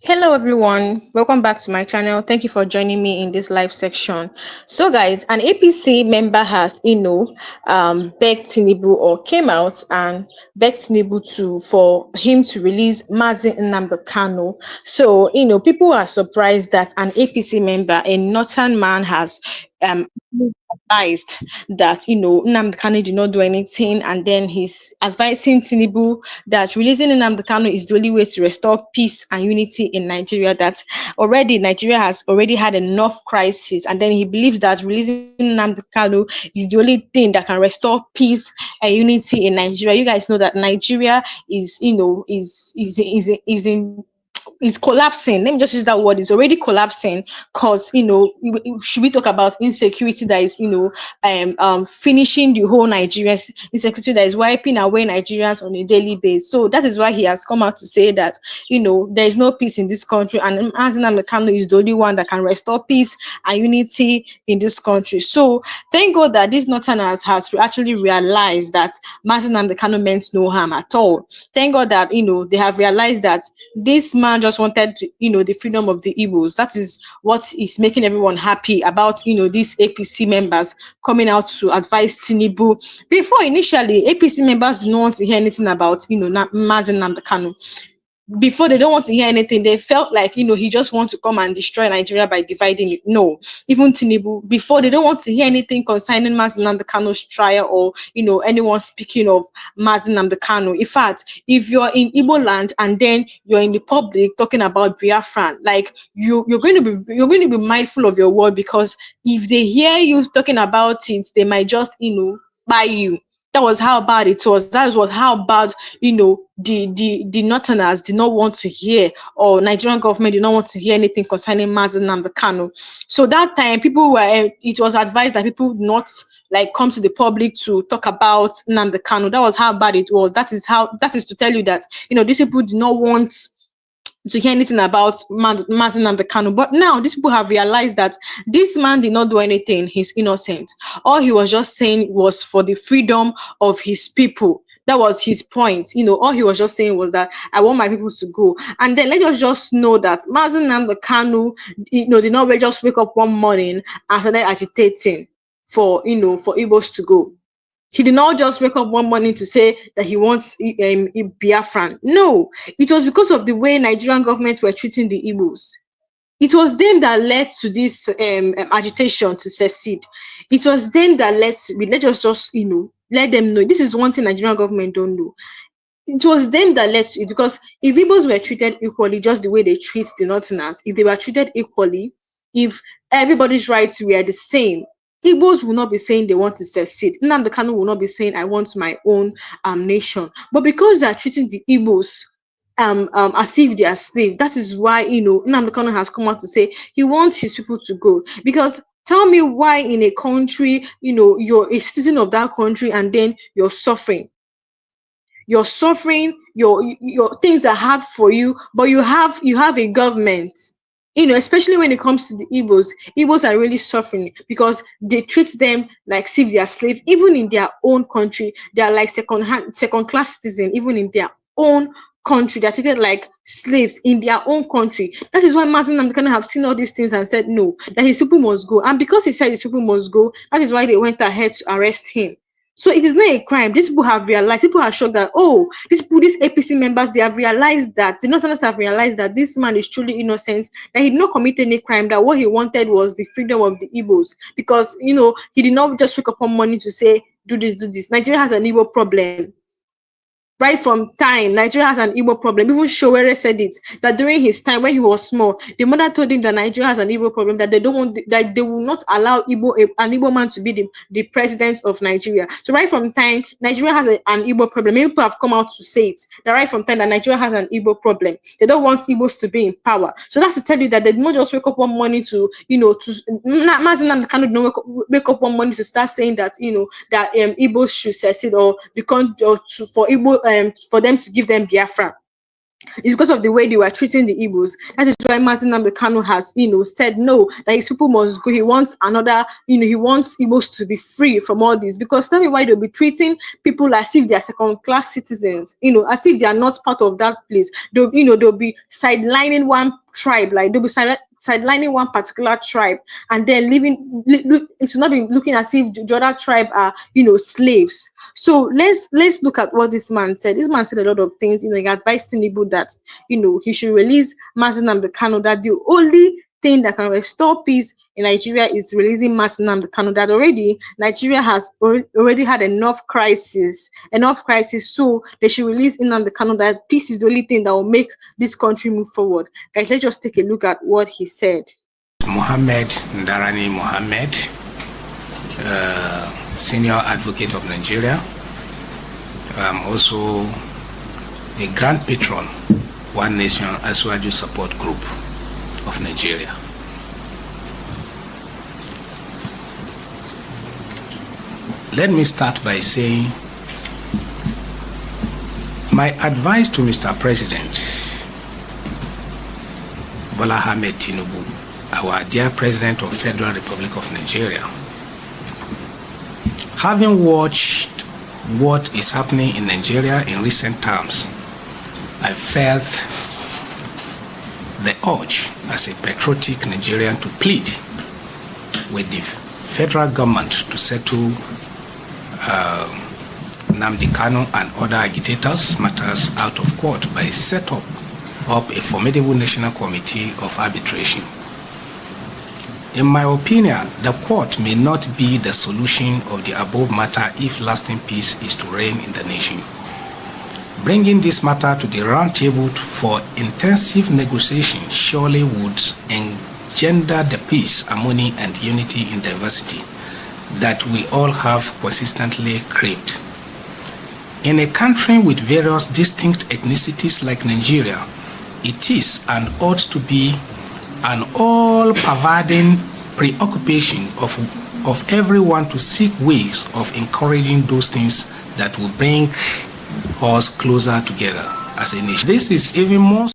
Hello everyone, welcome back to my channel. Thank you for joining me in this live section. So guys, an APC member has, begged Tinubu or came out and begged Tinubu for him to release Mazi Nnamdi Kanu. So, people are surprised that an APC member, a northern man, has um advised that Nnamdi Kanu did not do anything, and then he's advising Tinubu that releasing Nnamdi Kanu is the only way to restore peace and unity in Nigeria. That already Nigeria has already had enough crisis, and then he believes that releasing Nnamdi Kanu is the only thing that can restore peace and unity in Nigeria. You guys know that Nigeria is is collapsing. Let me just use that word. It's already collapsing because should we talk about insecurity that is finishing the whole Nigerian insecurity that is wiping away Nigerians on a daily basis. So that is why he has come out to say that there is no peace in this country, and Mazi Kanu is the only one that can restore peace and unity in this country. So thank God that this northerners has actually realized that Mazi Kanu meant no harm at all. Thank God that they have realized that this man just wanted the freedom of the Igbos. That is what is making everyone happy about these APC members coming out to advise Tinubu. Before, initially, APC members did not want to hear anything about Mazi Nnamdi Kanu. Before, they don't want to hear anything. They felt like he just wants to come and destroy Nigeria by dividing it. No, even Tinubu, before, they don't want to hear anything concerning Mazi Nnamdi Kanu's trial, or anyone speaking of Mazi Nnamdi Kanu. In fact, if you're in Igbo land and then you're in the public talking about Biafran, like you're going to be mindful of your word, because if they hear you talking about it, they might just buy you. That was how bad it was. That was how bad the northerners did not want to hear, or Nigerian government did not want to hear anything concerning Mazi Nnamdi Kanu. So that time, it was advised that people not like come to the public to talk about Nnamdi Kanu. That was how bad it was. That is to tell you that these people do not want to hear anything about Mazi Nnamdi Kanu. But now these people have realized that this man did not do anything. He's innocent. All he was just saying was for the freedom of his people. That was his point. All he was just saying was that I want my people to go. And then let us just know that Mazi Nnamdi Kanu, did not just wake up one morning and started agitating for Igbos to go. He did not just wake up one morning to say that he wants Biafran. No, it was because of the way Nigerian government were treating the Igbos. It was them that led to this agitation to secede. It was them that let us just let them know. This is one thing Nigerian government don't know. It was them that led to it, because if Igbos were treated equally, just the way they treat the Northerners, if they were treated equally, if everybody's rights were the same, Igbos will not be saying they want to secede. Nnamdi Kanu will not be saying I want my own nation. But because they are treating the Igbos as if they are slaves, that is why Nnamdi Kanu has come out to say he wants his people to go. Because tell me why in a country, you're a citizen of that country, and then you're suffering, your things are hard for you, but you have a government, especially when it comes to the Igbos are really suffering because they treat them like if they are slave. Even in their own country, they are like second class citizen. Even in their own country, they're treated like slaves in their own country. That is why Mazi Nnamdi Kanu have seen all these things and said no, that his people must go. And because he said his people must go, that is why they went ahead to arrest him. So it is not a crime. These people have realized, people are shocked that, oh, these APC members, they have realized that, the Northerners have realized that this man is truly innocent, that he did not commit any crime, that what he wanted was the freedom of the Igbos. Because, he did not just wake up one morning to say, do this, do this. Nigeria has an Igbo problem. Right from time, Nigeria has an Igbo problem. Even Showere said it, that during his time when he was small, the mother told him that Nigeria has an Igbo problem, that they don't want, that they will not allow an Igbo man to be the president of Nigeria. So right from time, Nigeria has an Igbo problem. Many people have come out to say it, that right from time that Nigeria has an Igbo problem. They don't want Igbos to be in power. So that's to tell you that they did not just wake up one morning to, Mazi Nnamdi Kanu did not wake up one morning to start saying that, that Igbos should secede, or for Igbo, for them to give them Biafra. It's because of the way they were treating the Igbos. That is why Mazi Nnamdi Kanu has, said no, that his people must go. He wants another, he wants Igbos to be free from all this. Because tell me why they'll be treating people as if they are second class citizens, as if they are not part of that place. They'll be sidelining one tribe, like they'll be sidelining one particular tribe, and then it should not be looking as if the other tribe are, slaves. So let's look at what this man said. This man said a lot of things. He advised Tinubu that he should release Mazi Nnamdi Kanu. That the only thing that can restore peace in Nigeria is releasing Mazi Nnamdi Kanu. That already Nigeria has already had enough crisis. So they should release Nnamdi Kanu. That peace is the only thing that will make this country move forward. Guys, let's just take a look at what he said. Mohammed Ndarani Mohammed, senior advocate of Nigeria. I'm also a grand patron, One Nation Aswaju Support Group of Nigeria. Let me start by saying my advice to Mr. President Bola Tinubu, our dear President of Federal Republic of Nigeria, having watched what is happening in Nigeria in recent times, I felt the urge as a patriotic Nigerian to plead with the federal government to settle Nnamdi Kanu and other agitators matters out of court by setting up a formidable national committee of arbitration. In my opinion, the court may not be the solution of the above matter if lasting peace is to reign in the nation. Bringing this matter to the round table for intensive negotiation surely would engender the peace, harmony, and unity in diversity that we all have consistently craved. In a country with various distinct ethnicities like Nigeria, it is and ought to be an all-pervading preoccupation of everyone to seek ways of encouraging those things that will bring us closer together as a nation. This is even more.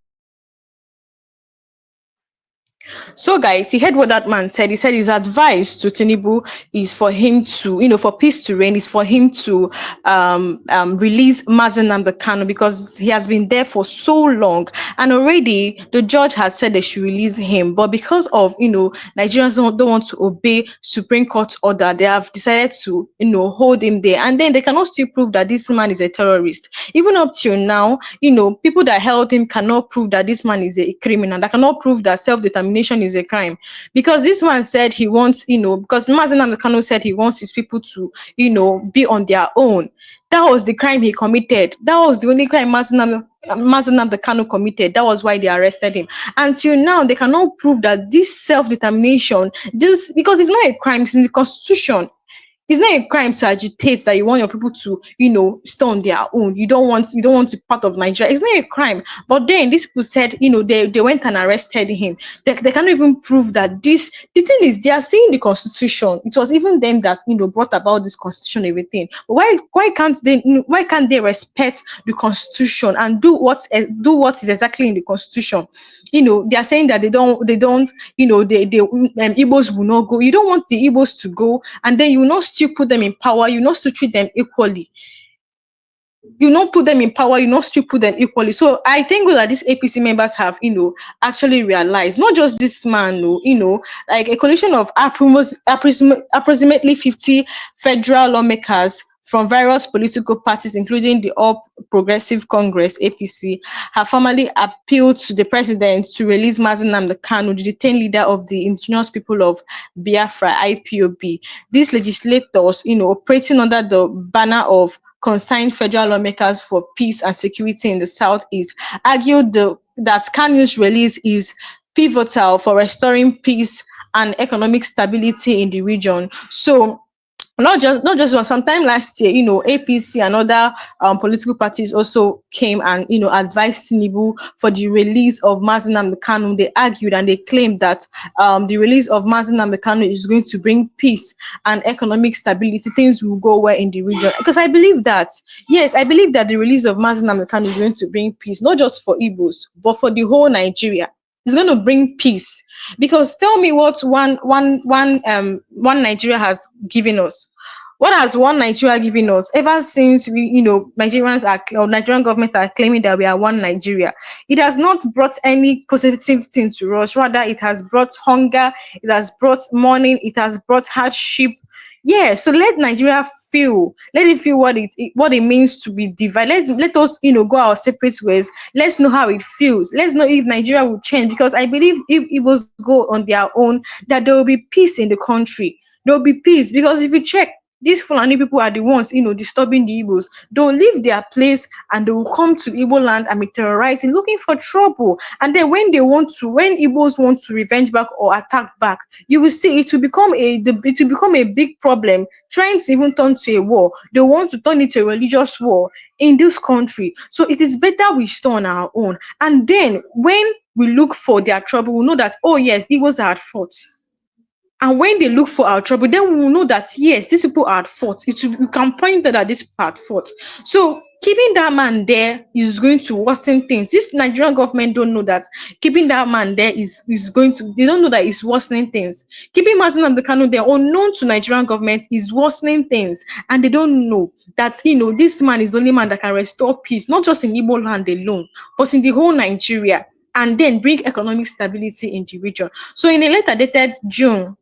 So, guys, he heard what that man said. He said his advice to Tinubu is for him to, for peace to reign, is for him to release Mazi Nnamdi Kanu, because he has been there for so long. And already the judge has said they should release him. But because of, Nigerians don't want to obey Supreme Court order, they have decided to, hold him there. And then they cannot still prove that this man is a terrorist. Even up till now, people that held him cannot prove that this man is a criminal. They cannot prove that self-determination is a crime, because this man said he wants, because Mazi Nnamdi Kanu said he wants his people to, be on their own. That was the crime he committed. That was the only crime Mazi Nnamdi Kanu committed. That was why they arrested him. Until now, they cannot prove that this self-determination, because it's not a crime, it's in the Constitution. It's not a crime to agitate that you want your people to, stay on their own. You don't want to be part of Nigeria. It's not a crime. But then these people said, they went and arrested him. They can't even prove that this. The thing is, they are seeing the Constitution. It was even them that brought about this Constitution, everything. But why can't they respect the Constitution and do what is exactly in the Constitution? They are saying that they don't, Igbos will not go. You don't want the Igbos to go, and then you will not still put them in power. You not still treat them equally. You not put them in power. You not still put them equally. So I think that these APC members have, actually realized, not just this man, like a coalition of approximately 50 federal lawmakers from various political parties, including the All Progressive Congress (APC), have formally appealed to the president to release Mazi Nnamdi Kanu, the detained leader of the indigenous people of Biafra (IPOB). These legislators, operating under the banner of Concerned Federal Lawmakers for Peace and Security in the Southeast, argued that Kanu's release is pivotal for restoring peace and economic stability in the region. So Not just one. Sometime last year, APC and other political parties also came and advised Tinubu for the release of Mazi Nnamdi Kanu. They argued and they claimed that the release of Mazi Nnamdi Kanu is going to bring peace and economic stability. Things will go well in the region. Because I believe that, yes, I believe that the release of Mazi Nnamdi Kanu is going to bring peace, not just for Igbos, but for the whole Nigeria. It's going to bring peace. Because tell me what one Nigeria has given us. What has one Nigeria given us ever since Nigerians or Nigerian government are claiming that we are one Nigeria? It has not brought any positive thing to us. Rather, it has brought hunger, it has brought mourning, it has brought hardship. Yeah, so let Nigeria feel, let it feel what it means to be divided. Let us go our separate ways. Let's know how it feels. Let's know if Nigeria will change, because I believe if Igbos go on their own, that there will be peace in the country. There will be peace, because if you check, these Fulani people are the ones, disturbing the Igbos. They'll leave their place and they will come to Igbo land and be terrorizing, looking for trouble. And then when Igbos want to revenge back or attack back, you will see it will become a big problem, trying to even turn to a war. They want to turn it to a religious war in this country. So it is better we stay on our own. And then when we look for their trouble, we know that, oh yes, Igbos are at fault. And when they look for our trouble, then we will know that yes, these people are at fault. We can point out that this people are at fault. So keeping that man there is going to worsen things. This Nigerian government don't know that keeping that man there is going to. They don't know that it's worsening things. Keeping Mazi Nnamdi Kanu there, unknown to Nigerian government, is worsening things, and they don't know that this man is the only man that can restore peace, not just in Igbo land alone, but in the whole Nigeria, and then bring economic stability in the region. So in a letter dated June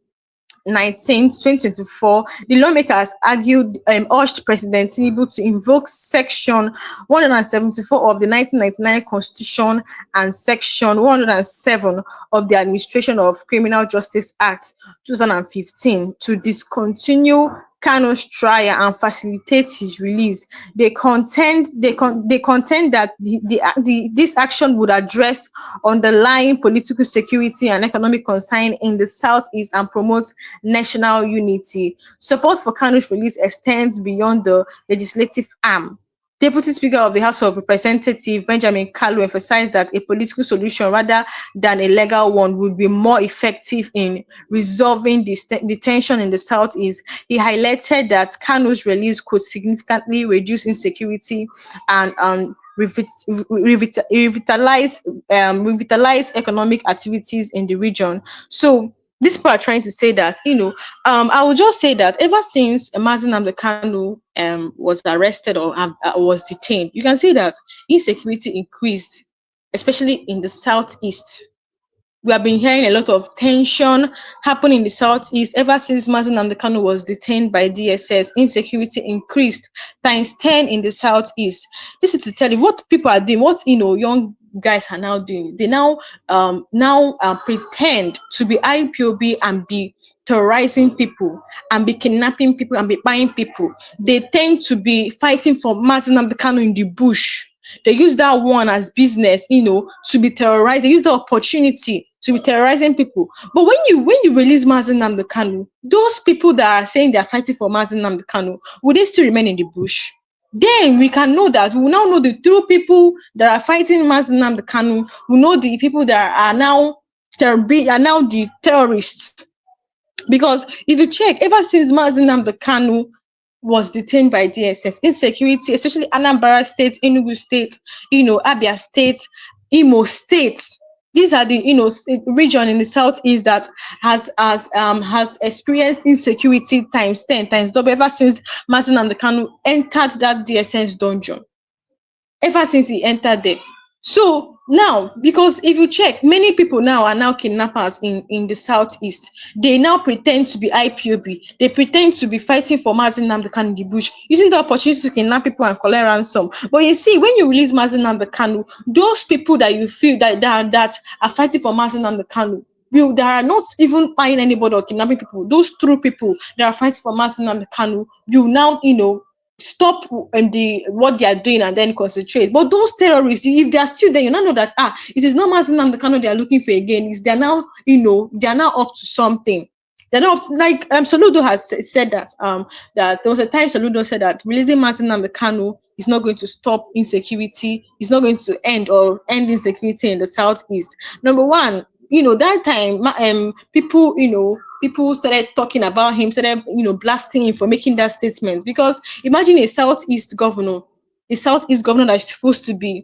19th, 2024, the lawmakers urged President Tinubu to invoke Section 174 of the 1999 Constitution and Section 107 of the Administration of Criminal Justice Act 2015 to discontinue Kanu's trial and facilitate his release. They contend that this action would address underlying political security and economic concern in the southeast and promote national unity. Support for Kanu's release extends beyond the legislative arm. Deputy Speaker of the House of Representatives Benjamin Kalu emphasized that a political solution rather than a legal one would be more effective in resolving the tension in the southeast. He highlighted that Kanu's release could significantly reduce insecurity and revitalize economic activities in the region. So this people are trying to say that, I will just say that ever since Mazi Nnamdi Kanu was arrested or was detained, you can see that insecurity increased, especially in the southeast. We have been hearing a lot of tension happen in the southeast ever since Mazi Nnamdi Kanu was detained by DSS. Insecurity increased times 10 in the southeast. This is to tell you what people are doing, what young guys are now doing. They now pretend to be IPOB and be terrorizing people and be kidnapping people and be buying people. They tend to be fighting for Mazi Nnamdi Kanu in the bush. They use that one as business, to be terrorized. They use the opportunity to be terrorizing people. But when you release Mazi Nnamdi Kanu, those people that are saying they are fighting for Mazi Nnamdi Kanu, will they still remain in the bush? Then we can know that we will now know the true people that are fighting Mazi Nnamdi Kanu. We know the people that are now the terrorists. Because if you check, ever since Mazi Nnamdi Kanu was detained by DSS, insecurity, especially Anambra State, Enugu State, Abia State, Imo State. These are the region in the southeast that has experienced insecurity times 10 times double ever since Mazi Nnamdi Kanu entered that DSS dungeon. Ever since he entered there. So now, because if you check, many people now are now kidnappers in the southeast. They now pretend to be IPOB. They pretend to be fighting for Mazi Nnamdi Kanu in the bush, using the opportunity to kidnap people and collect ransom. But you see, when you release Mazi Nnamdi Kanu, those people that you feel that are fighting for Mazi Nnamdi Kanu, that are not even buying anybody or kidnapping people, those true people that are fighting for Mazi Nnamdi Kanu, you now, stop what they are doing and then concentrate. But those terrorists, if they are still there, you now know that it is not Mazi Nnamdi Kanu they are looking for again. They are now up to something. They're not like Soludo has said that that there was a time Soludo said that releasing Mazi Nnamdi Kanu is not going to stop insecurity, it's not going to end insecurity in the southeast. Number one, that time people people started talking about him, started blasting him for making that statement, because imagine a Southeast governor that is supposed to be,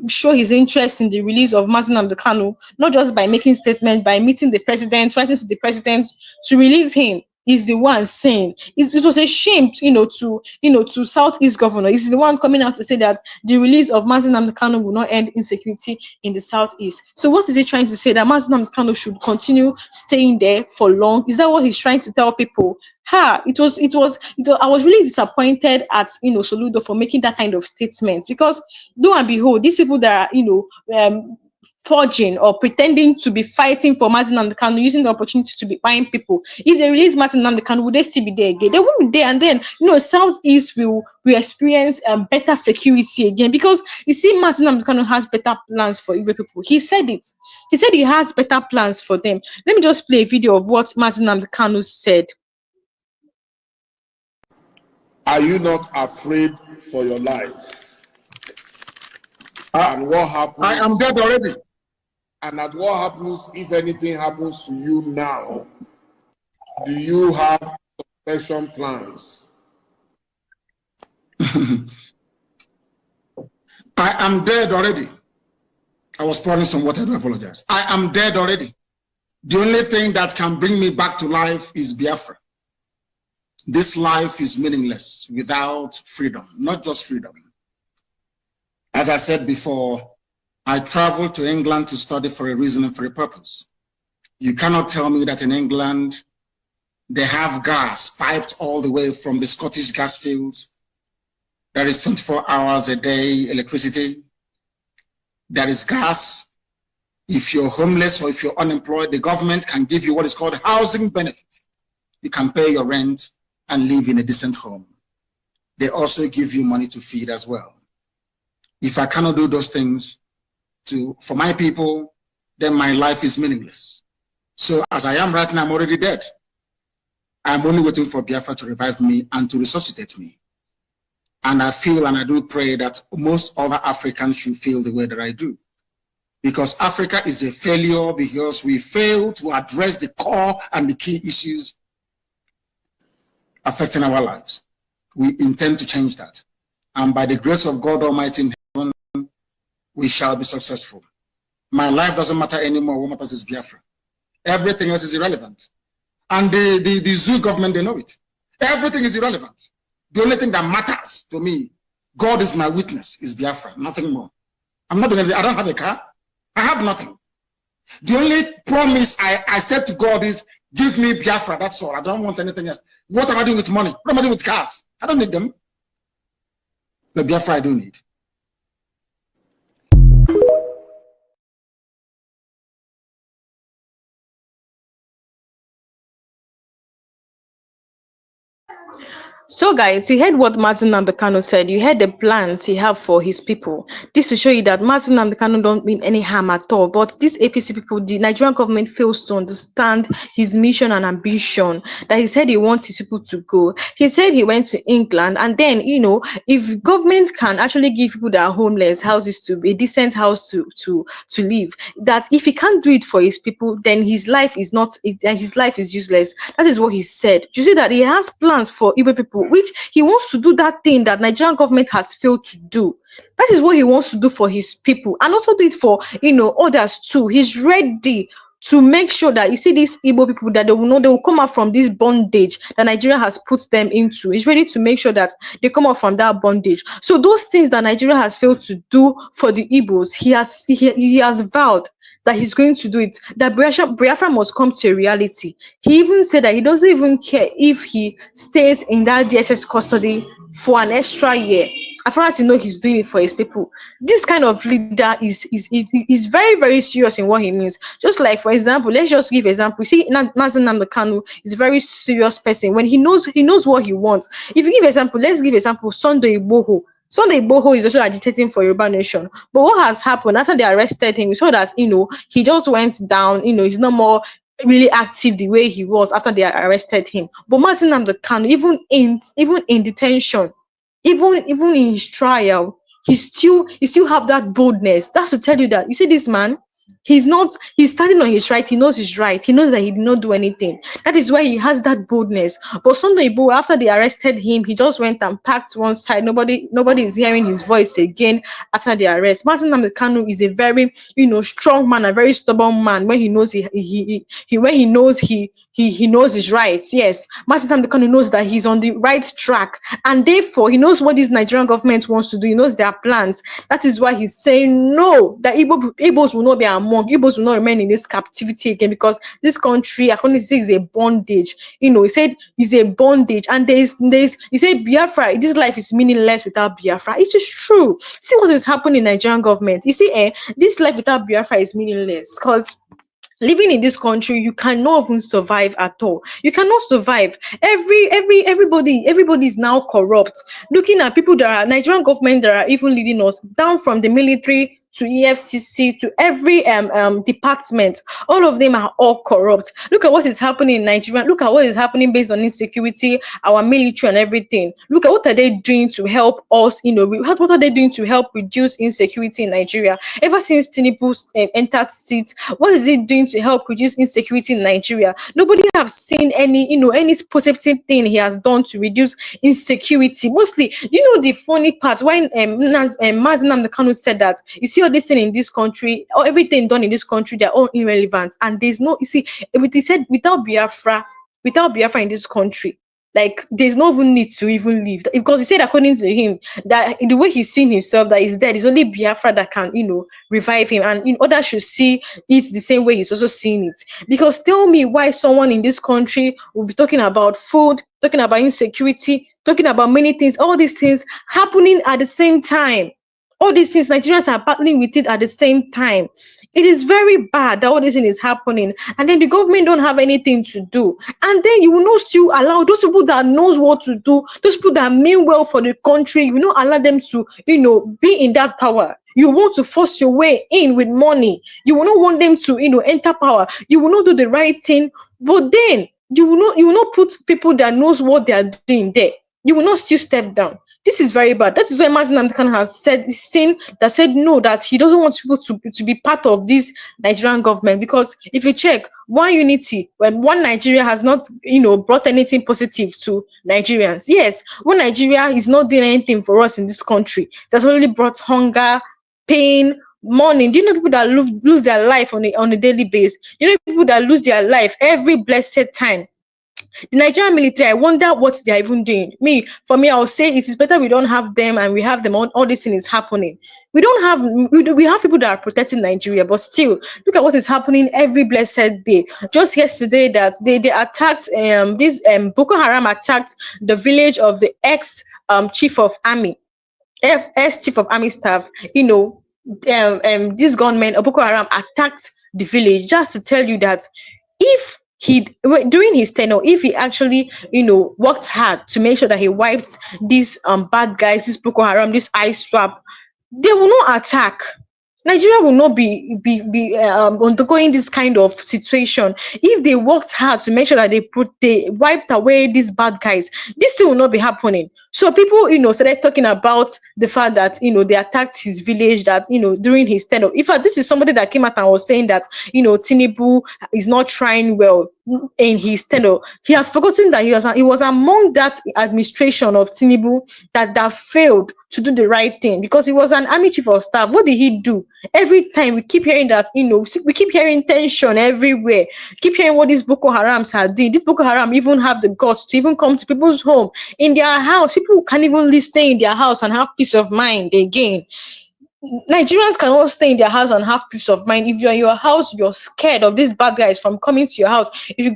show his interest in the release of Mazi Nnamdi Kanu, not just by making statements, by meeting the president, writing to the president to release him. Is the one saying it was a shame, to Southeast governor. Is the one coming out to say that the release of Mazi Nnamdi Kanu will not end insecurity in the Southeast. So what is he trying to say? That Mazi Nnamdi Kanu should continue staying there for long? Is that what he's trying to tell people? I was really disappointed at Soludo for making that kind of statement, because lo and behold, these people that are forging or pretending to be fighting for Mazi Nnamdi Kanu, using the opportunity to be buying people. If they release Mazi Nnamdi Kanu, would they still be there again? They won't be there, and then Southeast will experience better security again, because you see, Mazi Nnamdi Kanu has better plans for Igbo people. He said it. He said he has better plans for them. Let me just play a video of what Mazi Nnamdi Kanu said. Are you not afraid for your life? And what happens? I am dead already. And at what happens if anything happens to you now? Do you have succession plans? I am dead already. I was pouring some water, I do apologize. I am dead already. The only thing that can bring me back to life is Biafra. This life is meaningless without freedom, not just freedom. As I said before, I traveled to England to study for a reason and for a purpose. You cannot tell me that in England, they have gas piped all the way from the Scottish gas fields. There is 24 hours a day electricity. There is gas. If you're homeless or if you're unemployed, the government can give you what is called housing benefit. You can pay your rent and live in a decent home. They also give you money to feed as well. If I cannot do those things for my people, then my life is meaningless. So as I am right now, I'm already dead. I'm only waiting for Biafra to revive me and to resuscitate me. And I feel and I do pray that most other Africans should feel the way that I do. Because Africa is a failure because we fail to address the core and the key issues affecting our lives. We intend to change that. And by the grace of God Almighty in heaven, we shall be successful. My life doesn't matter anymore. What matters is Biafra. Everything else is irrelevant. And the zoo government, they know it. Everything is irrelevant. The only thing that matters to me, God is my witness, is Biafra, nothing more. I'm not doing anything. I don't have a car. I have nothing. The only promise I said to God is, give me Biafra, that's all. I don't want anything else. What am I doing with money? What am I doing with cars? I don't need them. The Biafra I do need. So, guys, you heard what Mazi Nnamdi Kanu said. You heard the plans he have for his people. This to show you that Mazi Nnamdi Kanu don't mean any harm at all. But these APC people, the Nigerian government fails to understand his mission and ambition. That he said he wants his people to go. He said he went to England, and then if government can actually give people that are homeless houses to a decent house to live, that if he can't do it for his people, then his life is not. His life is useless. That is what he said. You see that he has plans for Igbo people, which he wants to do that thing that Nigerian government has failed to do. That is what he wants to do for his people, and also do it for others too. He's ready to make sure that you see these Igbo people, that they will come out from this bondage that Nigeria has put them into. He's ready to make sure that they come out from that bondage. So those things that Nigeria has failed to do for the Igbos, he has vowed that he's going to do it, that Biafra must come to a reality. He even said that he doesn't even care if he stays in that DSS custody for an extra year, as far as he's doing it for his people. This kind of leader is very, very serious in what he means. Just like, for example, let's just give example. See, Mazi Nnamdi Kanu is a very serious person. When he knows what he wants. If you give example, let's give example, Sunday Igboho. Sunday Igboho is also agitating for Yoruba Nation. But what has happened after they arrested him? We saw that, he just went down, he's no more really active the way he was after they arrested him. But Mazi Nnamdi Kanu, even in detention, even in his trial, he still have that boldness. That's to tell you that, you see, this man, he's standing on his right. He knows he's right. He knows that he did not do anything. That is why he has that boldness. But Sunday Igboho, after they arrested him, he just went and packed one side. Nobody is hearing his voice again after the arrest. Mazi Nnamdi Kanu is a very, strong man, a very stubborn man. When he knows when he knows his rights. Yes, Mazi Nnamdi Kanu knows that he's on the right track, and therefore he knows what this Nigerian government wants to do. He knows their plans. That is why he's saying no. That Igbos will not be among. Igbos will not remain in this captivity again, because this country, according to him, is a bondage. He said it's a bondage, and he said Biafra. This life is meaningless without Biafra. It is true. See what is happening in Nigerian government. You see, this life without Biafra is meaningless, because living in this country, you cannot even survive at all. You cannot survive. Everybody is now corrupt. Looking at people that are Nigerian government that are even leading us, down from the military to EFCC to every department, all of them are all corrupt. Look at what is happening in Nigeria. Look at what is happening based on insecurity, our military and everything. Look at what are they doing to help us, what are they doing to help reduce insecurity in Nigeria? Ever since Tinubu entered seat, what is it doing to help reduce insecurity in Nigeria? Nobody have seen any positive thing he has done to reduce insecurity. Mostly, the funny part, when Mazi Nnamdi Kanu said that, you see all this thing in this country, or everything done in this country, they're all irrelevant. And there's no, you see, he said without Biafra in this country, like, there's no even need to even live, because he said, according to him, that the way he's seen himself, that he's dead, it's only Biafra that can revive him, and others should see it the same way he's also seeing it. Because tell me why someone in this country will be talking about food, talking about insecurity, talking about many things, all these things happening at the same time. All these things, Nigerians are battling with it at the same time. It is very bad that all this thing is happening, and then the government don't have anything to do. And then you will not still allow those people that knows what to do, those people that mean well for the country, you will not allow them to, be in that power. You want to force your way in with money. You will not want them to, enter power. You will not do the right thing, but then you will not put people that knows what they are doing there. You will not still step down. This is very bad. That is why Mazi Nnamdi Kanu has said no, that he doesn't want people to be part of this Nigerian government. Because if you check, one unity, when one Nigeria has not, brought anything positive to Nigerians. Yes, one Nigeria is not doing anything for us in this country. That's already brought hunger, pain, mourning. Do you know people that lose their life on a daily basis? You know people that lose their life every blessed time. The Nigerian military, I wonder what they are even doing. For me, I would say it is better we don't have them, and we have them on. All this thing is happening. We don't have we have people that are protecting Nigeria, but still, look at what is happening every blessed day. Just yesterday, that they attacked this Boko Haram attacked the village of the ex chief of army, ex chief of army staff. This gunmen of Boko Haram attacked the village, just to tell you that if during his tenure, if he actually worked hard to make sure that he wiped these bad guys, this Boko Haram, this ice swap, they will not attack. Nigeria will not be undergoing this kind of situation if they worked hard to make sure that they wiped away these bad guys. This thing will not be happening. So people, started talking about the fact that they attacked his village, that during his tenure. In fact, this is somebody that came out and was saying that Tinubu is not trying well in his tenure. He has forgotten that he was among that administration of Tinubu that failed to do the right thing, because he was an army chief of staff. What did he do? Every time we keep hearing that, we keep hearing tension everywhere. Keep hearing what these Boko Harams are doing. These Boko Haram even have the guts to even come to people's home, in their house. People can't even stay in their house and have peace of mind again. Nigerians cannot stay in their house and have peace of mind. If you're in your house, you're scared of these bad guys from coming to your house. If you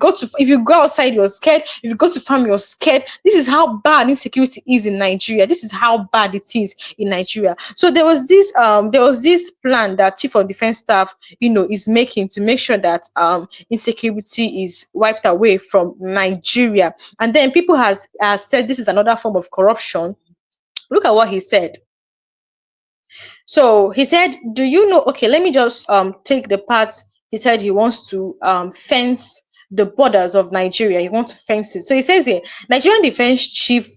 go outside, you're scared. If you go to farm, you're scared. This is how bad insecurity is in Nigeria. This is how bad it is in Nigeria. So there was this plan that Chief of Defense Staff, is making to make sure that insecurity is wiped away from Nigeria. And then people has said this is another form of corruption. Look at what he said. So he said, do you know? Okay, let me just take the part he said he wants to fence the borders of Nigeria. He wants to fence it. So he says here, Nigerian Defense Chief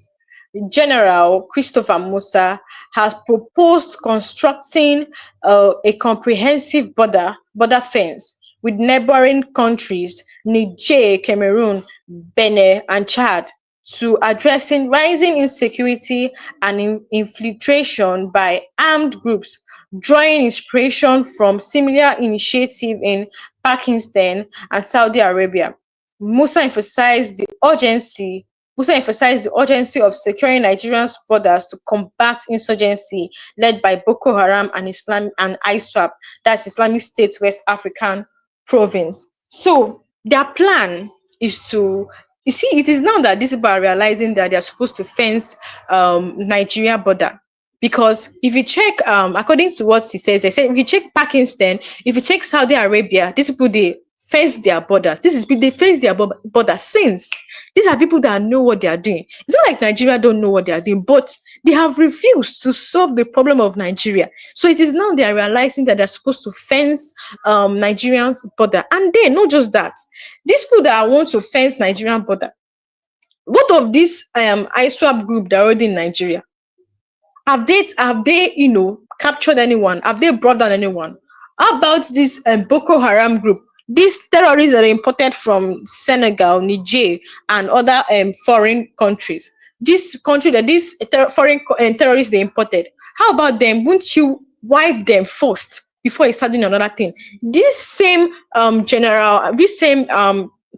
General Christopher Musa has proposed constructing a comprehensive border fence with neighboring countries Niger, Cameroon, Benin, and Chad to addressing rising insecurity and infiltration by armed groups, drawing inspiration from similar initiative in Pakistan and Saudi Arabia. Musa emphasized the urgency Musa emphasized the urgency of securing Nigeria's borders to combat insurgency led by Boko Haram and ISWAP, that's Islamic State West African Province. So their plan is to, you see, it is now that these people are realizing that they are supposed to fence Nigeria border. Because if you check, according to what he says, I said if you check Pakistan, if you check Saudi Arabia, these people they fence their borders. This is they fence their borders since these are people that know what they are doing. It's not like Nigeria don't know what they are doing, but they have refused to solve the problem of Nigeria. So it is now they are realizing that they're supposed to fence Nigerian's border. And then not just that, these people that want to fence Nigerian border, what of this ISWAP group that are already in Nigeria? Have they captured anyone? Have they brought down anyone? How about this Boko Haram group? These terrorists that are imported from Senegal, Niger, and other foreign countries. This country that these foreign terrorists they imported. How about them? Won't you wipe them first before you start doing another thing? This same this same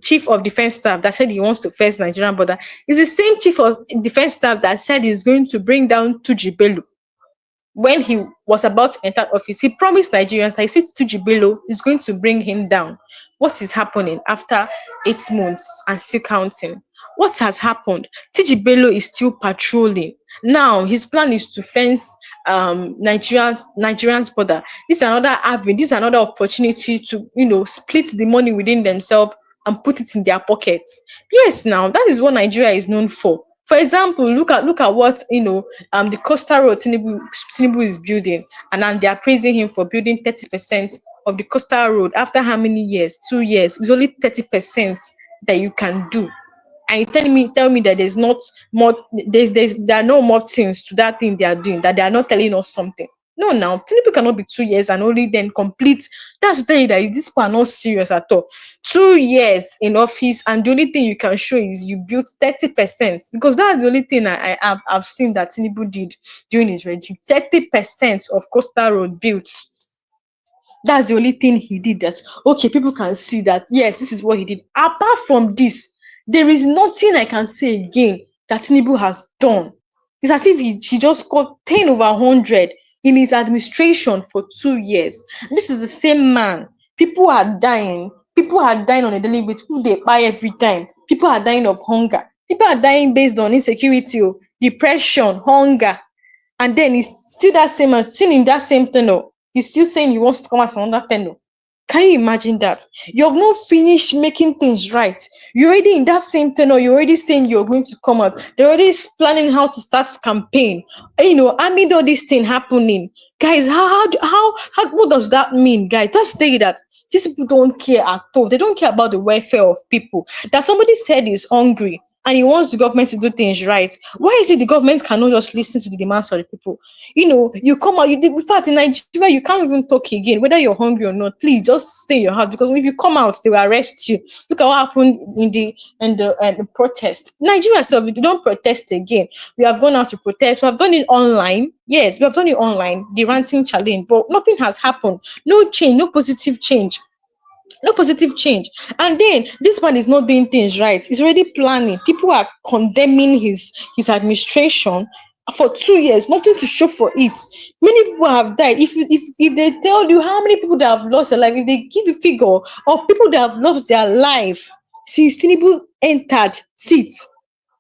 chief of defense staff that said he wants to face Nigerian border is the same chief of defense staff that said he's going to bring down Tuji Bello when he was about to enter office. He promised Nigerians that he said Tuji Bello is going to bring him down. What is happening after 8 months and still counting? What has happened? Tuji Bello is still patrolling. Now his plan is to fence Nigerians border. This is another avenue, this is another opportunity to split the money within themselves and put it in their pockets. Yes, now that is what Nigeria is known for. For example, look at what the coastal road Tinubu is building, and then they are praising him for building 30% of the coastal road after how many years? 2 years. It's only 30% that you can do. And you tell me that there's not more there are no more things to that thing they are doing, that they are not telling us something. No, now Tinubu cannot be 2 years and only then complete. That's to tell you that these people are not serious at all. 2 years in office, and the only thing you can show is you built 30%, because that's the only thing I've seen that Tinubu did during his regime. 30% of coastal road built. That's the only thing he did, that okay, people can see that yes, this is what he did. Apart from this, there is nothing I can say again that Tinubu has done. It's as if he just got 10 over 100 in his administration for 2 years. This is the same man. People are dying. People are dying on a daily basis. People they buy every time. People are dying of hunger. People are dying based on insecurity, depression, hunger. And then he's still that same man, still in that same tenor. He's still saying he wants to come as another tenor. Can you imagine that? You have not finished making things right. You're already in that same tenor. You're already saying you're going to come out. They're already planning how to start campaign. Amid all this thing happening, guys, how what does that mean, guys? Just tell you that these people don't care at all. They don't care about the welfare of people. That somebody said he's hungry and he wants the government to do things right. Why is it the government cannot just listen to the demands of the people? You come out, in fact, in Nigeria, you can't even talk again, whether you're hungry or not. Please just stay in your house, because if you come out, they will arrest you. Look at what happened in the protest. Nigeria itself, if they don't protest again, we have gone out to protest. We have done it online. Yes, we have done it online, the ranting challenge, but nothing has happened. No change, no positive change. No positive change. And then this man is not doing things right. He's already planning. People are condemning his administration for 2 years, nothing to show for it. Many people have died. If they tell you how many people that have lost their life, if they give a figure of people that have lost their life since Tinubu entered seats,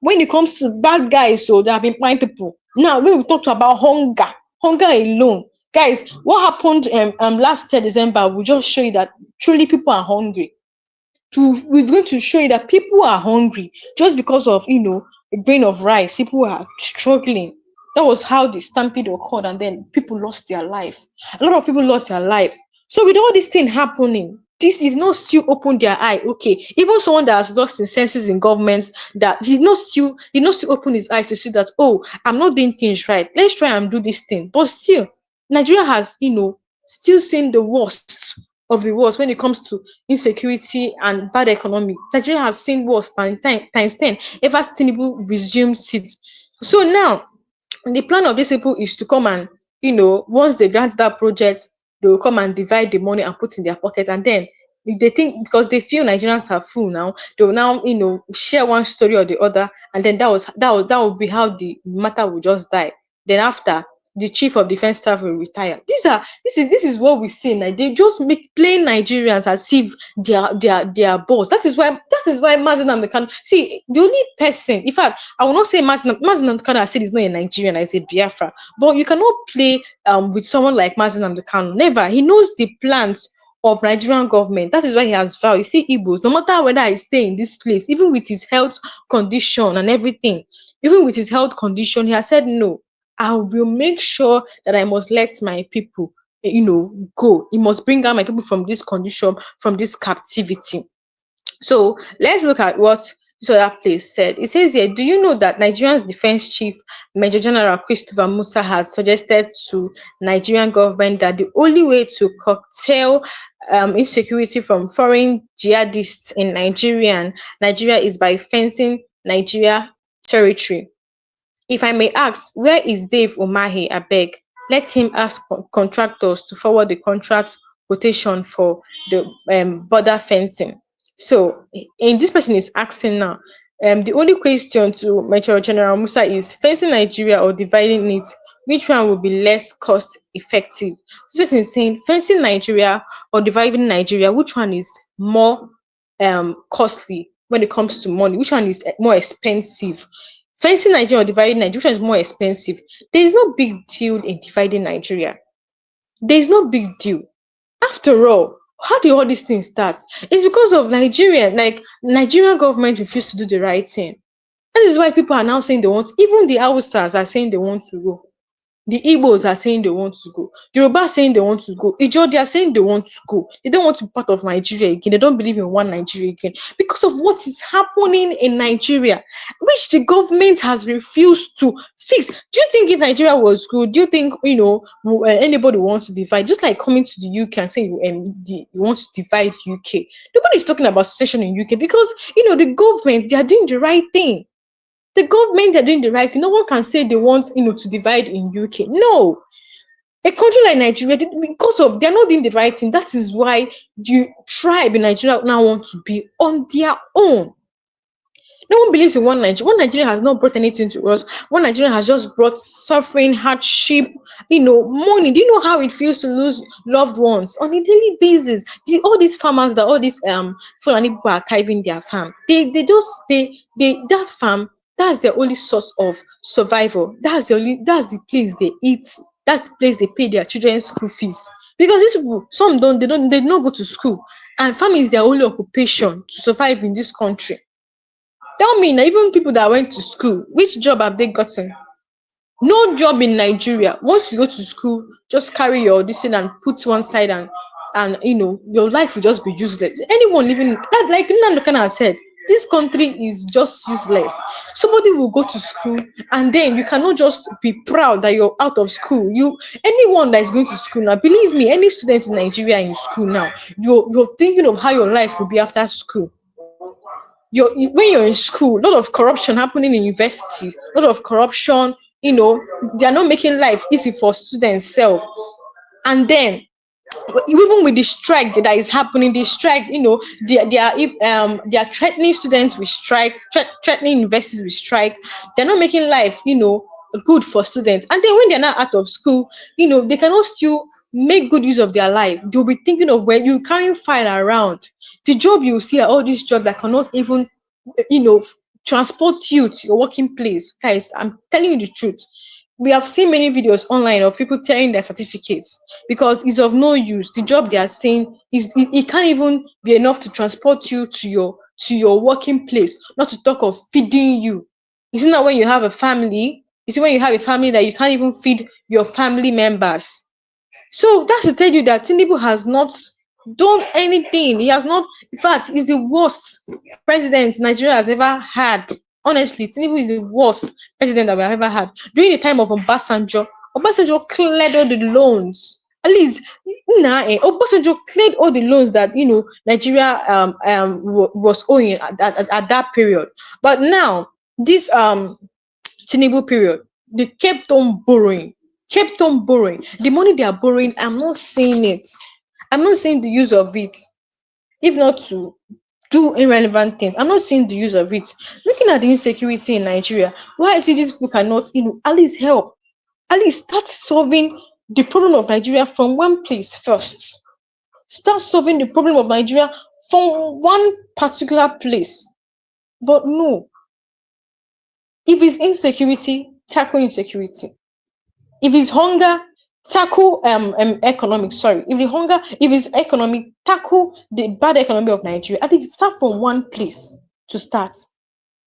when it comes to bad guys, so they have been buying people. Now, when we talk about hunger alone, guys, what happened last year December will just show you that truly people are hungry. It's going to show you that people are hungry just because of a grain of rice. People are struggling. That was how the stampede occurred, and then people lost their life. A lot of people lost their life. So with all this thing happening, this did not still open their eye. Okay, even someone that has lost his senses in government, that did not still open his eyes to see that, oh, I'm not doing things right. Let's try and do this thing. But still, Nigeria has, still seen the worst of the worst when it comes to insecurity and bad economy. Nigeria has seen worse times 10 ever since Tinubu resumed seat. So now the plan of these people is to come and, once they grant that project, they will come and divide the money and put in their pocket. And then if they think, because they feel Nigerians are full now, they will now, share one story or the other. And then that will be how the matter will just die. Then after, the chief of defense staff will retire. This is what we see now. They just make plain Nigerians as if they are boss. That is why Mazi Nnamdi Kanu, see, the only person, in fact, I will not say Mazi Nnamdi Kanu, I said he's not a Nigerian, I say Biafra. But you cannot play with someone like Mazi Nnamdi Kanu. Never. He knows the plans of Nigerian government. That is why he has vowed. You see, Igbos, no matter whether I stay in this place, even with his health condition and everything, even with his health condition, he has said no. I will make sure that I must let my people, go. He must bring out my people from this condition, from this captivity. So let's look at what this other place said. It says here, do you know that Nigeria's defense chief, Major General Christopher Musa, has suggested to Nigerian government that the only way to curtail insecurity from foreign jihadists in Nigeria is by fencing Nigeria territory. If I may ask, where is Dave Umahi abeg? Let him ask contractors to forward the contract quotation for the border fencing. So in this person is asking now, the only question to Major General Musa is fencing Nigeria or dividing it, which one will be less cost effective? This person is saying fencing Nigeria or dividing Nigeria, which one is more costly when it comes to money? Which one is more expensive? Fencing Nigeria or dividing Nigeria, which one is more expensive? There is no big deal in dividing Nigeria. There is no big deal. After all, how do all these things start? It's because of Nigerian government refused to do the right thing. That is why people are now saying they want, even the Hausas are saying they want to go. The Igbos are saying they want to go. Yoruba are saying they want to go. Ijo, they are saying they want to go. They don't want to be part of Nigeria again. They don't believe in one Nigeria again because of what is happening in Nigeria, which the government has refused to fix. Do you think if Nigeria was good, do you think, anybody wants to divide? Just like coming to the UK and saying you want to divide UK. Nobody is talking about secession in UK because, the government, they are doing the right thing. The government are doing the right thing. No one can say they want, to divide in UK. No. A country like Nigeria, because of they're not doing the right thing. That is why the tribe in Nigeria now want to be on their own. No one believes in one Nigeria. One Nigeria has not brought anything to us. One Nigeria has just brought suffering, hardship, money. Do you know how it feels to lose loved ones on a daily basis? All these farmers that all these Fulani people are archiving their farm. They that farm, that's their only source of survival. That's the place they eat. That's the place they pay their children's school fees. Because these people, some they don't go to school, and farming is their only occupation to survive in this country. Tell me now, even people that went to school, which job have they gotten? No job in Nigeria. Once you go to school, just carry your this thing and put one side, and your life will just be useless. Anyone living that, like Nnamdi Kanu has said, this country is just useless. Somebody will go to school, and then you cannot just be proud that you're out of school. Anyone that is going to school now, believe me, any student in Nigeria in school now, you're thinking of how your life will be after school. When you're in school, a lot of corruption happening in university, a lot of corruption, they are not making life easy for students self. And then even with the strike that is happening, the strike, they are threatening students with strike, threatening universities with strike. They're not making life, good for students. And then when they're not out of school, they cannot still make good use of their life. They'll be thinking of when you carrying file around. The job you see are all these jobs that cannot even, you know, transport you to your working place. Guys, I'm telling you the truth. We have seen many videos online of people tearing their certificates because it's of no use. The job they are saying it can't even be enough to transport you to your working place, not to talk of feeding you. Isn't that when you have a family? Is it when you have a family that you can't even feed your family members? So that's to tell you that Tinubu has not done anything. He has not, in fact, he's the worst president Nigeria has ever had. Honestly, Tinubu is the worst president that we have ever had. During the time of Obasanjo cleared all the loans. At least, Obasanjo cleared all the loans that Nigeria was owing at that period. But now, this Tinubu period, they kept on borrowing. The money they are borrowing, I'm not seeing it. I'm not seeing the use of it, if not to do irrelevant things. I'm not seeing the use of it. Looking at the insecurity in Nigeria, why I see these people cannot, at least help, at least start solving the problem of Nigeria from one place first. Start solving the problem of Nigeria from one particular place. But no, if it's insecurity, tackle insecurity. If it's hunger, tackle economic. Sorry, if it's economic, tackle the bad economy of Nigeria. I think it start from one place to start.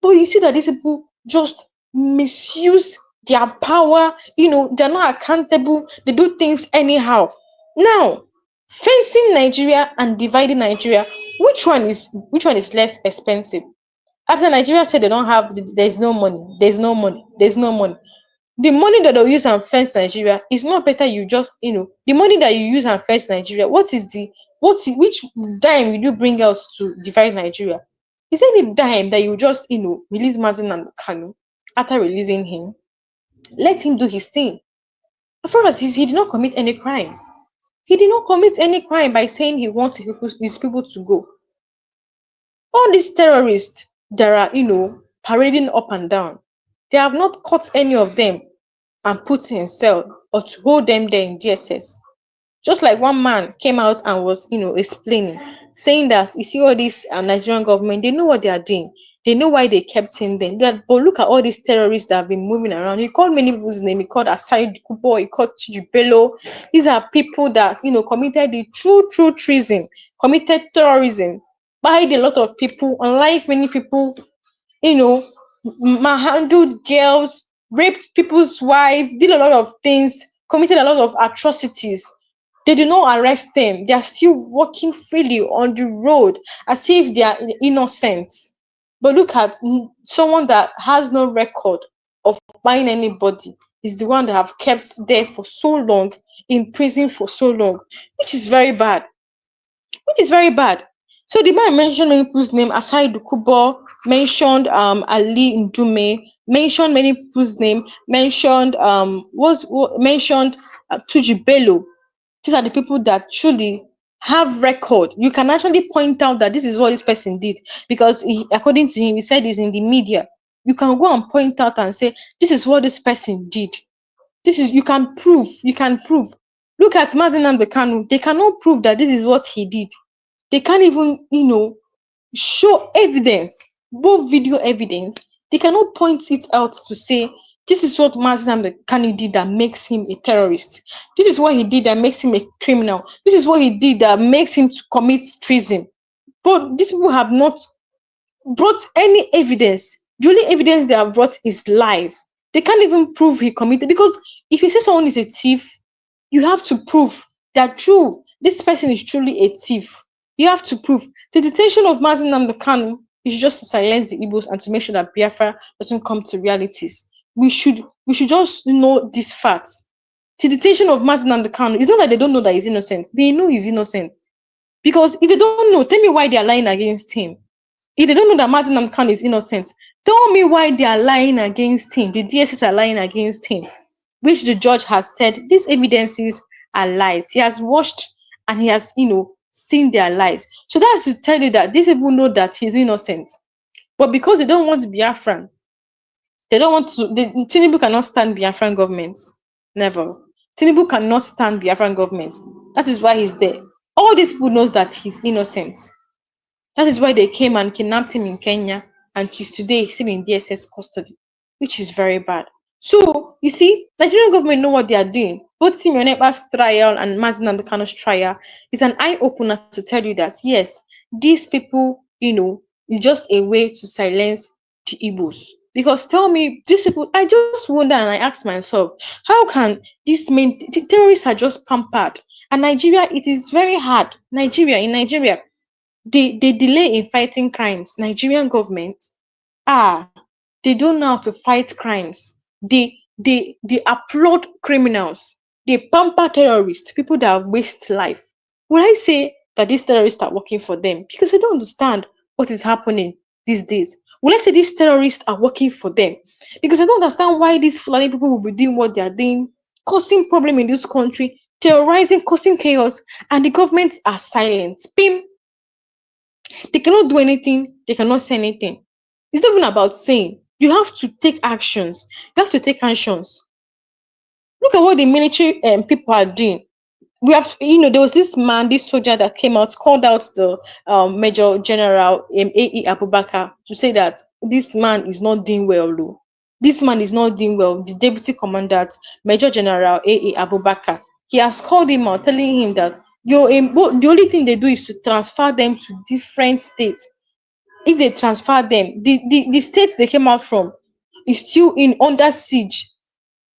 But you see that these people just misuse their power. They're not accountable. They do things anyhow. Now, facing Nigeria and dividing Nigeria, which one is less expensive? After Nigeria said they don't have, there's no money, there's no money, there's no money. The money that they'll use and fence Nigeria is not better. You just, the money that you use and fence Nigeria, which dime will you bring out to divide Nigeria? Is there any dime that you just, release Mazi Nnamdi Kanu after releasing him? Let him do his thing. As far as he did not commit any crime. He did not commit any crime by saying he wants his people to go. All these terrorists that are, parading up and down, they have not caught any of them and put in cell or to hold them there in DSS. Just like one man came out and was, explaining, saying that you see all this Nigerian government, they know what they are doing. They know why they kept him there. But look at all these terrorists that have been moving around. He called many people's name. He called Asai Kubo. He called Tijubelo. These are people that committed the true treason, committed terrorism, buried a lot of people, unlike many people, you know, manhandled girls, raped people's wives, did a lot of things, committed a lot of atrocities. They did not arrest them. They are still walking freely on the road as if they are innocent. But look at someone that has no record of buying anybody is the one that have kept there for so long, in prison for so long, which is very bad. Which is very bad. So the man mentioned many people's name, Asai Dukubo, mentioned Ali Ndume, mentioned many people's name, mentioned mentioned Tuji Bello. These are the people that truly have record. You can actually point out that this is what this person did because according to him, he said he's in the media. You can go and point out and say this is what this person did. This is you can prove. You can prove. Look at Mazi Nnamdi Kanu. They cannot prove that this is what he did. They can't even, show evidence, both video evidence. They cannot point it out to say this is what Mazi Nnamdi Kanu did that makes him a terrorist. This is what he did that makes him a criminal. This is what he did that makes him to commit treason. But these people have not brought any evidence. The only evidence they have brought is lies. They can't even prove he committed, because if you say someone is a thief, you have to prove that true, this person is truly a thief. You have to prove. The detention of Mazi Nnamdi Kanu is just to silence the Igbos and to make sure that Biafra doesn't come to realities. We should just know this fact. The detention of Mazi Nnamdi Kanu is not that they don't know that he's innocent. They know he's innocent. Because if they don't know, tell me why they are lying against him. If they don't know that Mazi Nnamdi Kanu is innocent, tell me why they are lying against him. The DSS are lying against him, which the judge has said these evidences are lies. He has watched and he has, seen their lies. So that's to tell you that these people know that he's innocent. But because they don't want Biafran, they don't want to, Tinubu cannot stand Biafran government. Never. Tinubu cannot stand Biafran government. That is why he's there. All these people knows that he's innocent. That is why they came and kidnapped him in Kenya, and till today he's still in DSS custody, which is very bad. So you see, Nigerian government know what they are doing. Both Simeonepa's trial and Mazi Nnamdi Kanu's trial is an eye opener to tell you that yes, these people, is just a way to silence the Igbos. Because tell me, these people, I just wonder and I ask myself, how can these terrorists are just pampered? And Nigeria, it is very hard. In Nigeria, they delay in fighting crimes. Nigerian government, ah, they don't know how to fight crimes. They applaud criminals. They pamper terrorists, people that waste life. Would I say that these terrorists are working for them? Because they don't understand what is happening these days. Will I say these terrorists are working for them? Because I don't understand why these Fulani people will be doing what they are doing, causing problem in this country, terrorizing, causing chaos, and the governments are silent. Pim, they cannot do anything, they cannot say anything. It's not even about saying. You have to take actions. You have to take actions. Look at what the military people are doing. We have, there was this man, this soldier that came out, called out the Major General A.E. Abubakar to say that this man is not doing well. Though. This man is not doing well. The Deputy Commandant, Major General A.E. Abubakar, he has called him out, telling him that the only thing they do is to transfer them to different states. If they transfer them, the state they came out from is still in under siege,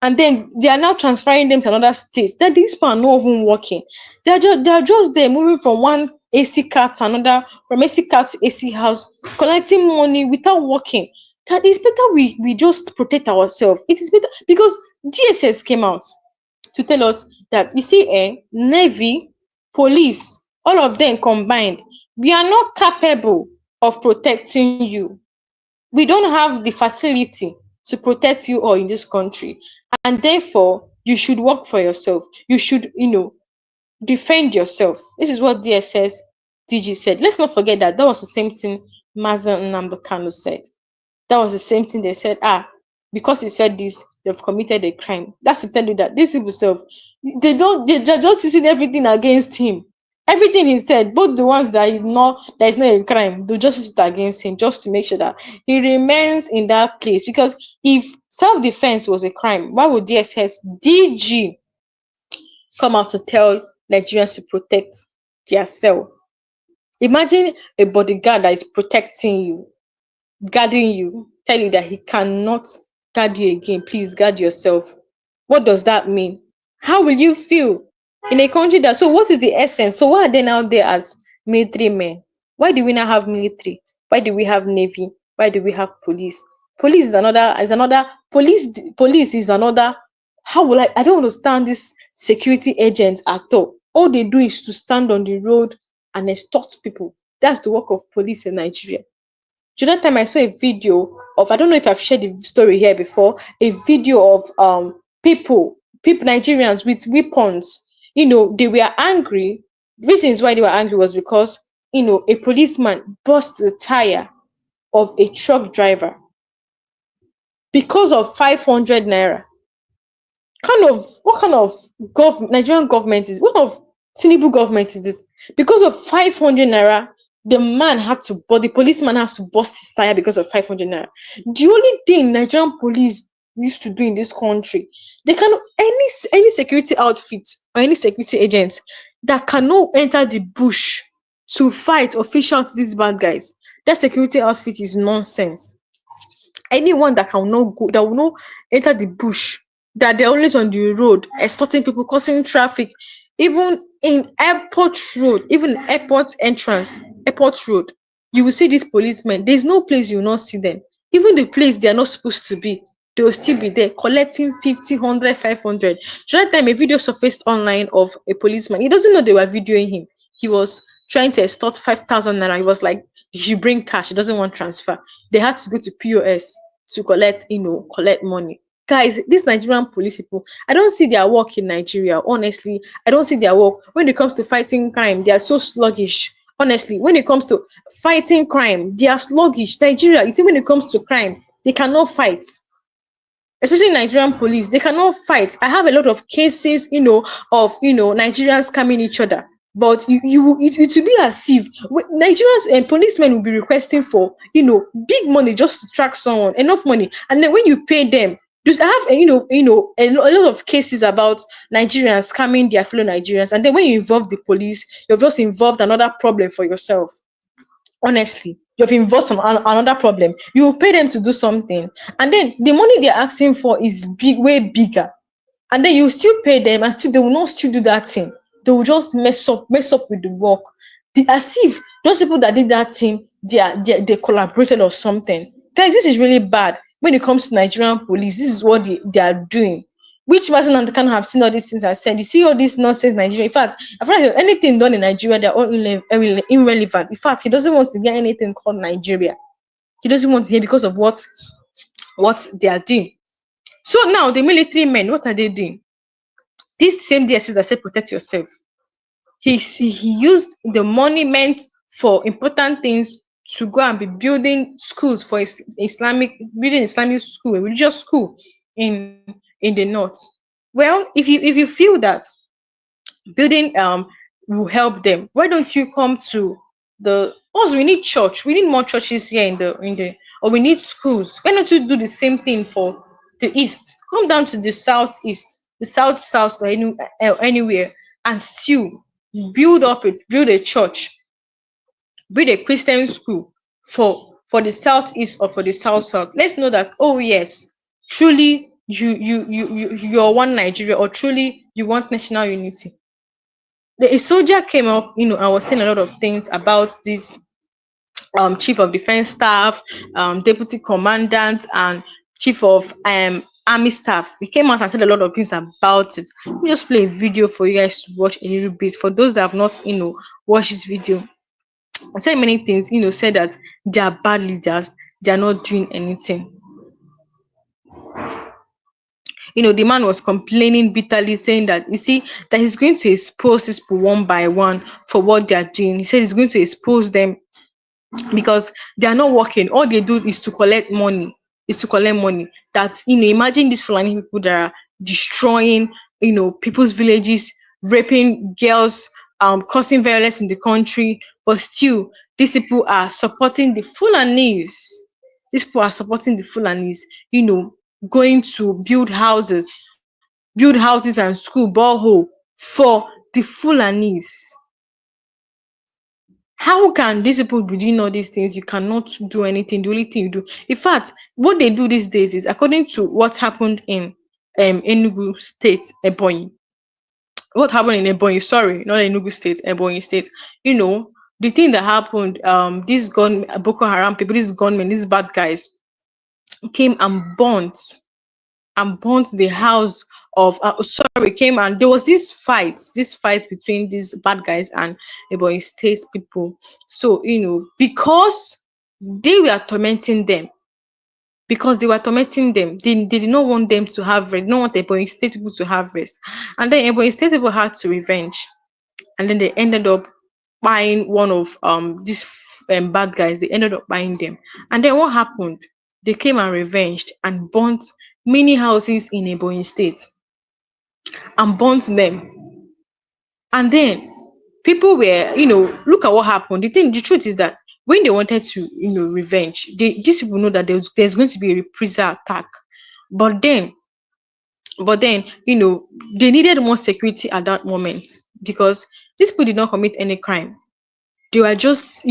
and then they are now transferring them to another state. That these people are not even working. They are just there, moving from one AC car to another, from AC car to AC house, collecting money without working. That is better. We just protect ourselves. It is better because DSS came out to tell us that, you see, navy, police, all of them combined, we are not capable of protecting you. We don't have the facility to protect you all in this country, and therefore you should work for yourself. You should, defend yourself. This is what DSS DG said. Let's not forget that that was the same thing Mazi Nnamdi Kanu said. That was the same thing they said. Because he said this, they've committed a crime. That's to tell you that these people self, they're just using everything against him. Everything he said, both the ones that is not a crime, they'll just use it against him, just to make sure that he remains in that place. Because if self-defense was a crime, why would DSS DG come out to tell Nigerians to protect themselves? Imagine a bodyguard that is protecting you, guarding you, tell you that he cannot guard you again. Please guard yourself. What does that mean? How will you feel in a country that? So, what is the essence? So, why are they now there as military men? Why do we not have military? Why do we have navy? Why do we have police? Police is another police. Police is another. How will I don't understand this security agents at all. All they do is to stand on the road and extort people. That's the work of police in Nigeria. The other time I saw a video of, I don't know if I've shared the story here before, a video of people Nigerians with weapons. They were angry. Reasons why they were angry was because a policeman burst the tire of a truck driver because of 500 naira. What kind of Nigerian government is, what of Tinubu government is this? Because of 500 naira, the policeman has to bust his tire because of 500 naira. The only thing Nigerian police used to do in this country, they cannot, any security outfit or any security agents that cannot enter the bush to fight or fish out these bad guys, that security outfit is nonsense. Anyone that will not enter the bush, that they're always on the road extorting people, causing traffic, even in airport entrance, airport road, you will see these policemen. There's no place you will not see them. Even the place they are not supposed to be, they will still be there collecting 50, 100, 500. The other time a video surfaced online of a policeman. He doesn't know they were videoing him. He was trying to extort 5,000 naira. He was like, you should bring cash. He doesn't want transfer. They had to go to POS to collect money. Guys, these Nigerian police people, I don't see their work in Nigeria. Honestly, I don't see their work. When it comes to fighting crime, they are so sluggish. Honestly, when it comes to fighting crime, they are sluggish. Nigeria, you see, when it comes to crime, they cannot fight. Especially Nigerian police, they cannot fight. I have a lot of cases, of Nigerians scamming each other. But it will be as if Nigerians and policemen will be requesting for big money just to track someone, enough money, and then when you pay them, I have a lot of cases about Nigerians scamming their fellow Nigerians, and then when you involve the police, you've just involved another problem for yourself. Honestly, you've involved another problem. You will pay them to do something, and then the money they're asking for is way bigger, and then you still pay them, and still they will not still do that thing. they will just mess up with the work. As if those people that did that thing, they collaborated or something. Guys, this is really bad. When it comes to Nigerian police, this is what they are doing. Which Mazi Nnamdi Kanu have seen all these things I said. You see all this nonsense Nigeria. In fact, I feel like anything done in Nigeria, they're all irrelevant. In fact, he doesn't want to hear anything called Nigeria. He doesn't want to hear because of what they are doing. So now the military men, what are they doing? This same DSS that said protect yourself. He used the money meant for important things to go and be building schools for Islamic school, a religious school in the north. Well, if you feel that building will help them, why don't you come to the also we need church, we need more churches here in the or we need schools. Why don't you do the same thing for the east? Come down to the southeast, the south or anywhere, and still build a church, build a Christian school for the southeast or for the south. Let's know that, oh yes, truly you're one Nigeria, or truly you want national unity. A soldier came up, I was saying a lot of things about this chief of defense staff, deputy commandant, and chief of army staff. We came out and said a lot of things about it. Let me just play a video for you guys to watch a little bit. For those that have not, watched this video, I said many things, said that they are bad leaders, they are not doing anything. The man was complaining bitterly, saying that you see that he's going to expose these people one by one for what they are doing. He said he's going to expose them because they are not working. All they do is to collect money. That imagine these Fulani people that are destroying, people's villages, raping girls, causing violence in the country, but still these people are supporting the Fulanis. These people are supporting the Fulanis, going to build houses and school borehole for the Fulanis. How can these people be doing all these things? You cannot do anything. The only thing you do, in fact, what they do these days is, according to what happened in Enugu State, Ebonyi. What happened in Ebonyi? Sorry, not Enugu State, Ebonyi State. The thing that happened, these Boko Haram people, these gunmen, these bad guys, came and burnt the house of came and there was this fight between these bad guys and Ebonyi State people. So because they were tormenting them, they did not want them to have rest, don't want Ebonyi State people to have rest, and then Ebonyi State people had to revenge, and then they ended up buying one of these bad guys. They ended up buying them, and then what happened? They came and revenged and burnt many houses in Ebonyi State and burnt them. And then people were, look at what happened. The truth is that when they wanted to, revenge, these people know that there's going to be a reprisal attack. But then, they needed more security at that moment because these people did not commit any crime. They were just,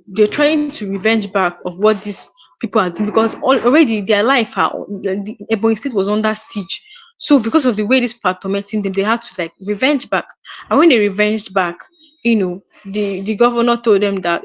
they're trying to revenge back of what these people are doing because already their life, the Ebonyi State was under siege. So because of the way these people are tormenting them, they had to like revenge back. And when they revenged back, the governor told them that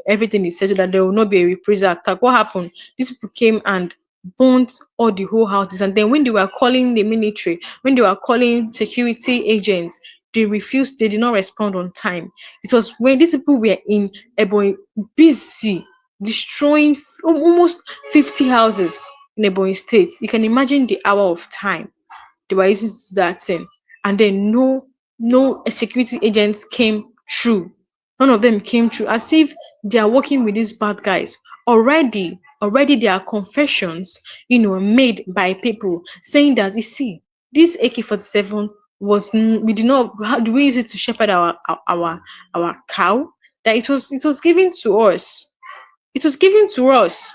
everything is settled, that there will not be a reprisal attack. What happened? These people came and burnt all the whole houses, and then when they were calling the military, when they were calling security agents, they refused. They did not respond on time. It was when these people were in Ebonyi busy destroying almost 50 houses in Ebonyi State. You can imagine the hour of time they were using to do that thing, and then no security agents came through. None of them came through, as if they are working with these bad guys. Already there are confessions, made by people saying that, you see, this AK-47 we did not, how do we use it to shepherd our cow? That it was given to us. It was given to us.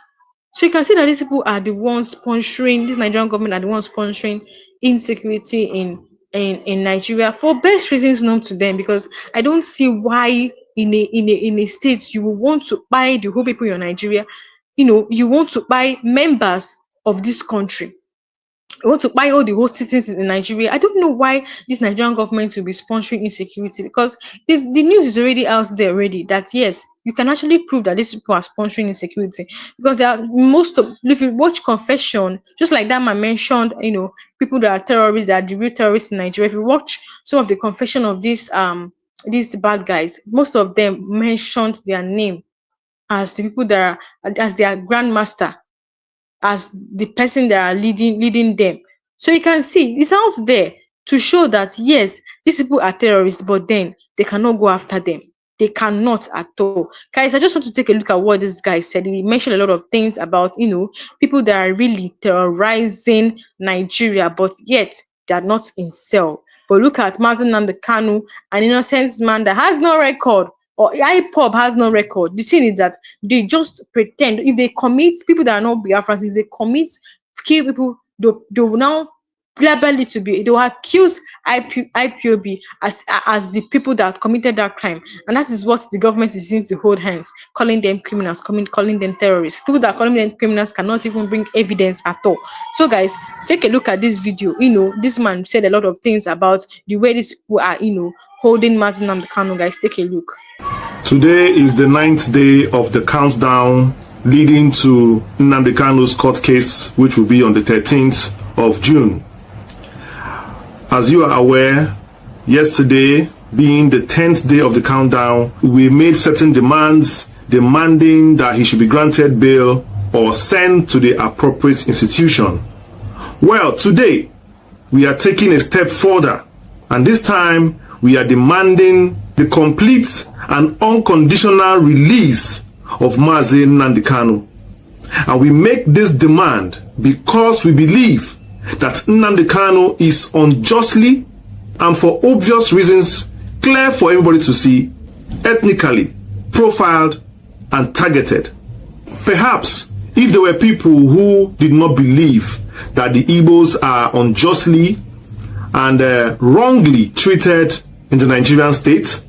So you can see that these people are the ones sponsoring, this Nigerian government are the ones sponsoring insecurity in Nigeria for best reasons known to them, because I don't see why in a state you will want to buy the whole people in Nigeria, you want to buy members of this country. They want to buy all the whole citizens in Nigeria. I don't know why this Nigerian government will be sponsoring insecurity, because the news is already out there already that yes, you can actually prove that these people are sponsoring insecurity, because there are most of, if you watch confession, just like that man mentioned, people that are terrorists, that are the real terrorists in Nigeria. If you watch some of the confession of these bad guys, most of them mentioned their name as the people that are as their grandmaster, as the person that are leading them. So you can see it's out there to show that yes, these people are terrorists, but then they cannot go after them. They cannot at all. Guys, I just want to take a look at what this guy said. He mentioned a lot of things about people that are really terrorizing Nigeria, but yet they are not in cell. But look at Mazi Nnamdi Kanu, an innocent man that has no record, or IPOB has no record. The thing is that they just pretend. If they commit, people that are not Biafrans, if they commit, kill people, they will now label it to be, they will accuse IPOB as the people that committed that crime. And that is what the government is using to hold hands, calling them criminals, calling them terrorists. People that are calling them criminals cannot even bring evidence at all. So guys, take a look at this video. This man said a lot of things about the way these people are, holding Mazi Nnamdi Kanu. Guys, take a look. Today is the 9th day of the countdown leading to Nnamdi Kanu's court case, which will be on the 13th of June. As you are aware, yesterday, being the 10th day of the countdown, we made certain demands demanding that he should be granted bail or sent to the appropriate institution. Well, today, we are taking a step further, and this time we are demanding the complete and unconditional release of Mazi Nnamdi Kanu. And we make this demand because we believe that Nnamdi Kanu is unjustly and for obvious reasons clear for everybody to see, ethnically profiled and targeted. Perhaps if there were people who did not believe that the Igbos are unjustly and wrongly treated in the Nigerian state,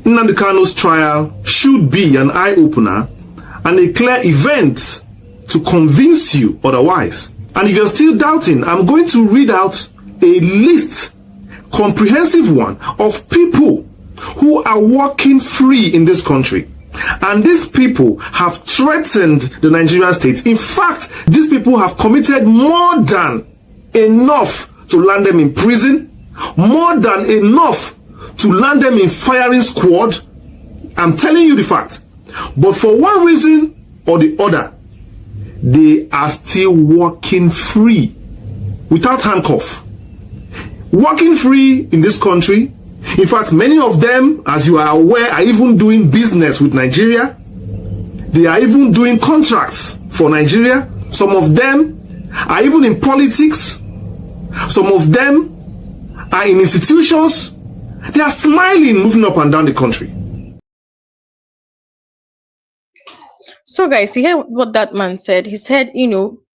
Nnamdi Kanu's trial should be an eye-opener and a clear event to convince you otherwise. And if you're still doubting, I'm going to read out a list, comprehensive one, of people who are walking free in this country. And these people have threatened the Nigerian state. In fact, these people have committed more than enough to land them in prison, more than enough to land them in firing squad. I'm telling you the fact. But for one reason or the other, they are still walking free without handcuff. Walking free in this country. In fact, many of them, as you are aware, are even doing business with Nigeria. They are even doing contracts for Nigeria. Some of them are even in politics. Some of them are in institutions. They are smiling, moving up and down the country. So guys, you hear what that man said. He said,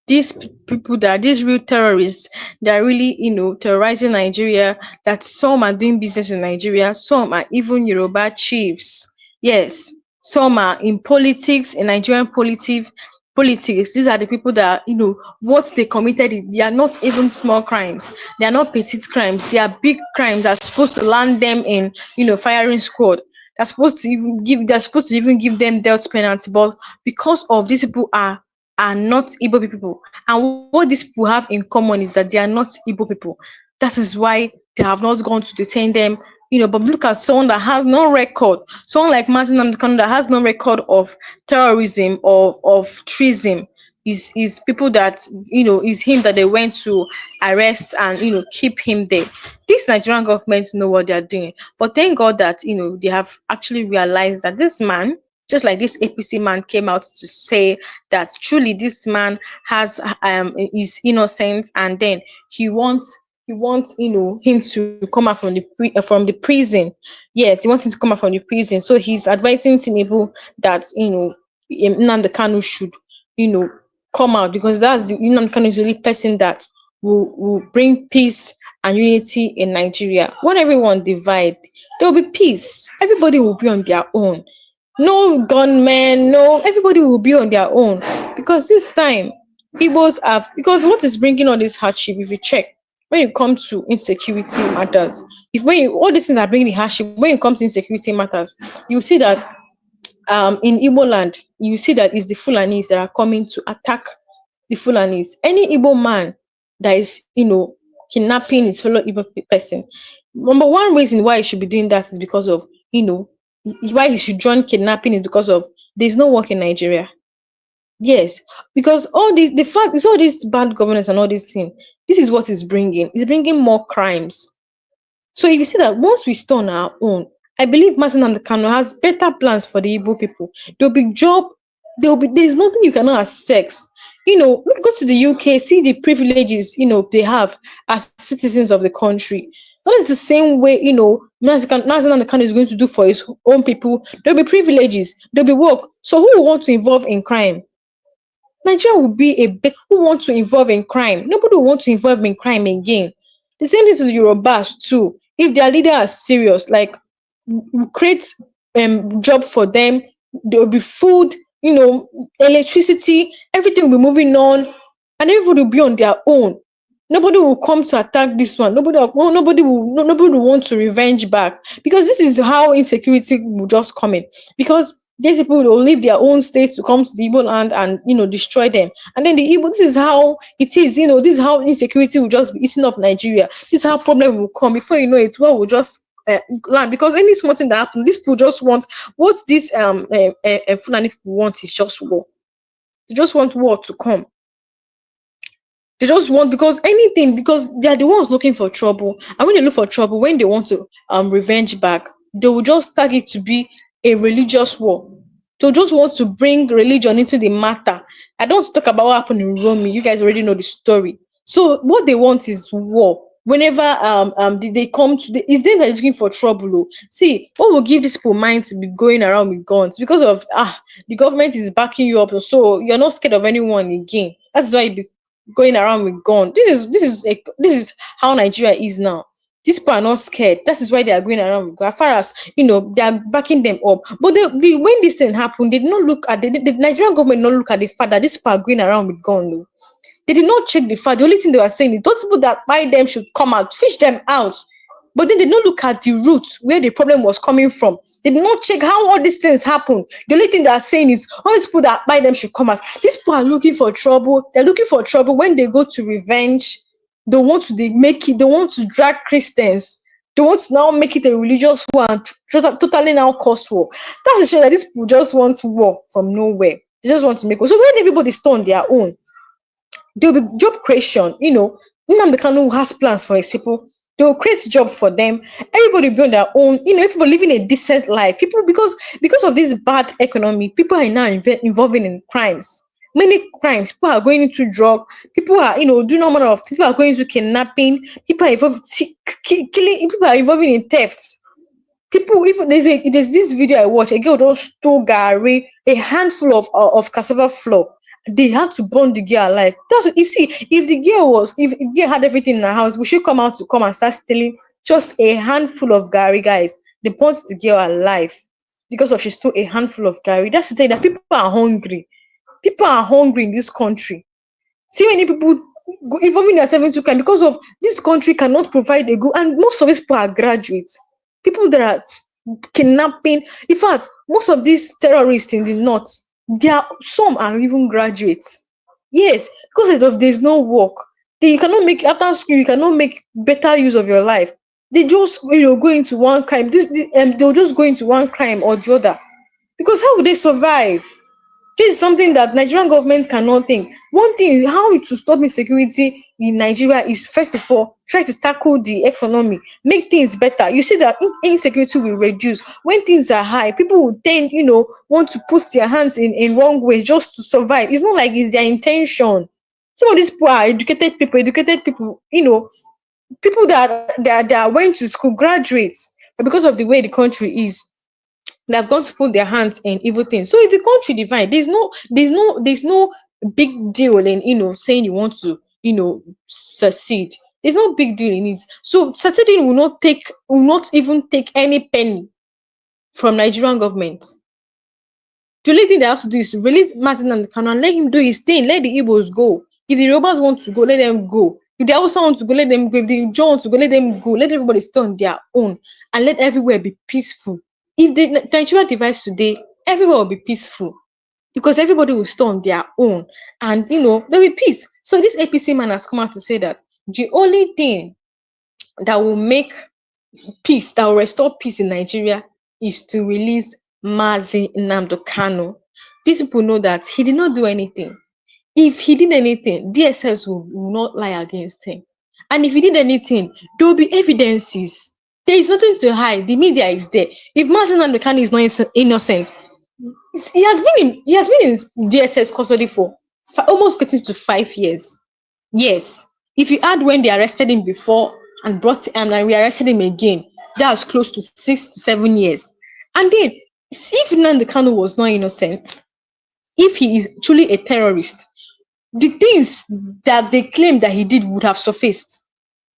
these people that are these real terrorists, they are really, terrorizing Nigeria, that some are doing business with Nigeria, some are even Yoruba chiefs. Yes, some are in politics, in Nigerian politics. These are the people that, what they committed, they are not even small crimes. They are not petite crimes. They are big crimes that are supposed to land them in, firing squad. They're supposed to even give them death penalty, but because of these people are not Igbo people, and what these people have in common is that they are not Igbo people. That is why they have not gone to detain them. But look at someone that has no record, someone like Mazi Nnamdi Kanu that has no record of terrorism or of treason. Is people that is him that they went to arrest and keep him there. This Nigerian government know what they are doing, but thank God that they have actually realized that this man, just like this APC man came out to say that truly this man has is innocent, and then he wants him to come out from the prison. Yes, he wants him to come out from the prison. So he's advising Tinubu that Nnamdi Kanu should come out, because that's Nnamdi Kanu is the only person that will bring peace and unity in Nigeria. When everyone divide, there will be peace. Everybody will be on their own. No gunmen, no, everybody will be on their own, because this time Igbos have, because what is bringing all this hardship, if you check, when it comes to insecurity matters, if when you, all these things are bringing the hardship, when it comes to insecurity matters, you see that in Igbo land, you see that it's the Fulanis that are coming to attack the Fulanis. Any Igbo man that is, kidnapping his fellow Igbo person, number one reason why he should be doing that is because of, why he should join kidnapping is because of there's no work in Nigeria. Yes, because all this, the fact is all this bad governance and all this thing, this is what is bringing. It's bringing more crimes. So if you see that once we stay on our own, I believe Mazi Nnamdi Kanu has better plans for the Igbo people. There'll be job, there's nothing you cannot access. Go to the UK, see the privileges, they have as citizens of the country. That is the same way, Mazi Nnamdi Kanu is going to do for his own people. There'll be privileges, there'll be work. So who will want to involve in crime? Nigeria will be who want to involve in crime. Nobody will want to involve in crime again. The same thing to the Yorubas too. If their leader are serious, like we create job for them, there will be food, electricity, everything will be moving on, and everybody will be on their own. Nobody will come to attack this one. Nobody will want to revenge back, because this is how insecurity will just come in. Because these people will leave their own states to come to the Igbo land and destroy them. And then the Igbo, this is how it is, this is how insecurity will just be eating up Nigeria. This is how problem will come. Before you know it, well, will just land, because any small thing that happens, these people just want what this Fulani people want is just war. They just want war to come. They just want, because anything, because they are the ones looking for trouble. And when they look for trouble, when they want to revenge back, they will just tag it to be a religious war. They just want to bring religion into the matter. I don't want to talk about what happened in Rome. You guys already know the story. So what they want is war. Whenever they come to the, it's them that is looking for trouble. Oh. See, what will give these people mind to be going around with guns? Because of the government is backing you up, so you're not scared of anyone again. That's why you be going around with gun. This is how Nigeria is now. These people are not scared. That is why they are going around with gun. As far as they are backing them up. But when this thing happened, they did not look at the Nigerian government. Did not look at the fact that these people are going around with gun. No. They did not check the fact. The only thing they were saying is those people that buy them should come out, fish them out. But then they did not look at the roots where the problem was coming from. They did not check how all these things happen. The only thing they are saying is all these people that buy them should come out. These people are looking for trouble. They're looking for trouble when they go to revenge. They want to make it. They want to drag Christians. They want to now make it a religious war and totally now cause war. That's the shame that these people just want war from nowhere. They just want to make war. So when everybody stone their own, there will be job creation. Nnamdi Kanu has plans for his people. They will create job for them. Everybody will be on their own. Everybody living a decent life. People, because of this bad economy, people are now involving in crimes. Many crimes. People are going into drug. People are, doing all manner of things. People are going into kidnapping. People are involved killing. People are involving in thefts. People, even there's this video I watched. A girl just stole Gary, a handful of cassava flour. They had to burn the girl alive. That's what you see. If the girl had everything in her house, we should come out to come and start stealing just a handful of Gary, guys. They burnt the girl alive because of she stole a handful of Gary. That's to tell you that people are hungry. People are hungry in this country. See many people involving themselves into crime because of this country cannot provide a good, and most of these people are graduates. People that are kidnapping. In fact, most of these terrorists in the north, some are even graduates. Yes, because there's no work. You cannot make after school. You cannot make better use of your life. They just go into one crime. They'll just go into one crime or the other. Because how would they survive? This is something that Nigerian government cannot think. One thing, how to stop insecurity in Nigeria is, first of all, try to tackle the economy, make things better. You see that insecurity will reduce. When things are high, people will tend, want to put their hands in wrong ways just to survive. It's not like it's their intention. Some of these people are educated people, people that went to school, graduates, but because of the way the country is, they have gone to put their hands in evil things. So if the country divide, there's no big deal in saying you want to succeed. There's no big deal in it. So succeeding will not even take any penny from Nigerian government. The only thing they have to do is to release Mazi Nnamdi Kanu and let him do his thing. Let the Igbos go. If the Yorubas want to go, let them go. If the Hausa want to go, let them go. If the John want to go, let them go. Let everybody stay on their own and let everywhere be peaceful. If the Nigeria divides today, everywhere will be peaceful because everybody will stay on their own and there'll be peace. So this APC man has come out to say that the only thing that will make peace, that will restore peace in Nigeria is to release Mazi Nnamdi Kanu. These people know that he did not do anything. If he did anything, DSS will not lie against him. And if he did anything, there will be evidences. There is nothing to hide. The media is there. If Mazi Nnamdi Kanu is not innocent, he has been in DSS custody for almost getting to 5 years. Yes. If you add when they arrested him before and brought him and we arrested him again, that was close to 6 to 7 years. And then, if Nnamdi Kanu was not innocent, if he is truly a terrorist, the things that they claim that he did would have surfaced.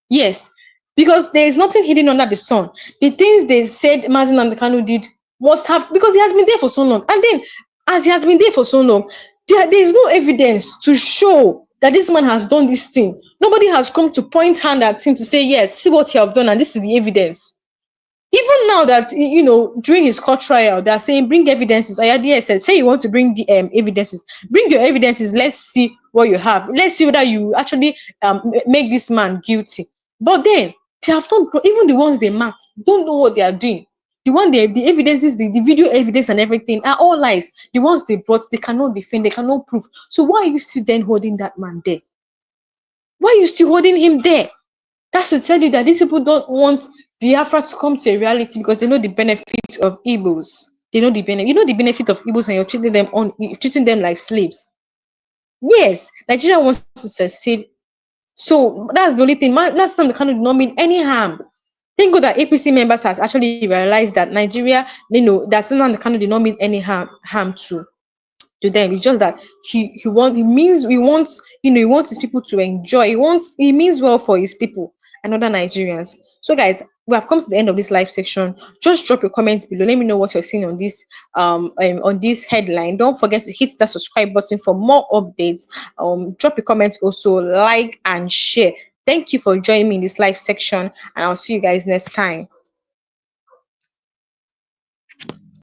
Yes, because there is nothing hidden under the sun. The things they said Mazi Nnamdi Kanu did must have, because he has been there for so long. And then, as he has been there for so long, there is no evidence to show that this man has done this thing. Nobody has come to point hand at him to say, yes, see what you have done, and this is the evidence. Even now that during his court trial, they're saying bring evidences. DSS, say you want to bring the evidences, bring your evidences. Let's see what you have. Let's see whether you actually make this man guilty. But then they have not. Even the ones they marked don't know what they are doing. The evidences, the video evidence and everything are all lies. The ones they brought, they cannot defend, they cannot prove. So why are you still then holding that man there? Why are you still holding him there? That's to tell you that these people don't want Biafra to come to a reality because they know the benefit of Igbos. They know the benefit. You know the benefit of Igbos, and you're treating them like slaves. Yes, Nigeria wants to succeed. So that's the only thing. Last time the country did not mean any harm. Thank God that APC members has actually realized that Nigeria, that the country did not mean any harm to them. It's just that he wants his people to enjoy. He means well for his people and other Nigerians. So guys, we have come to the end of this live section. Just drop your comments below. Let me know what you're seeing on this headline. Don't forget to hit that subscribe button for more updates. Drop your comments, also like and share. Thank you for joining me in this live section, and I'll see you guys next time.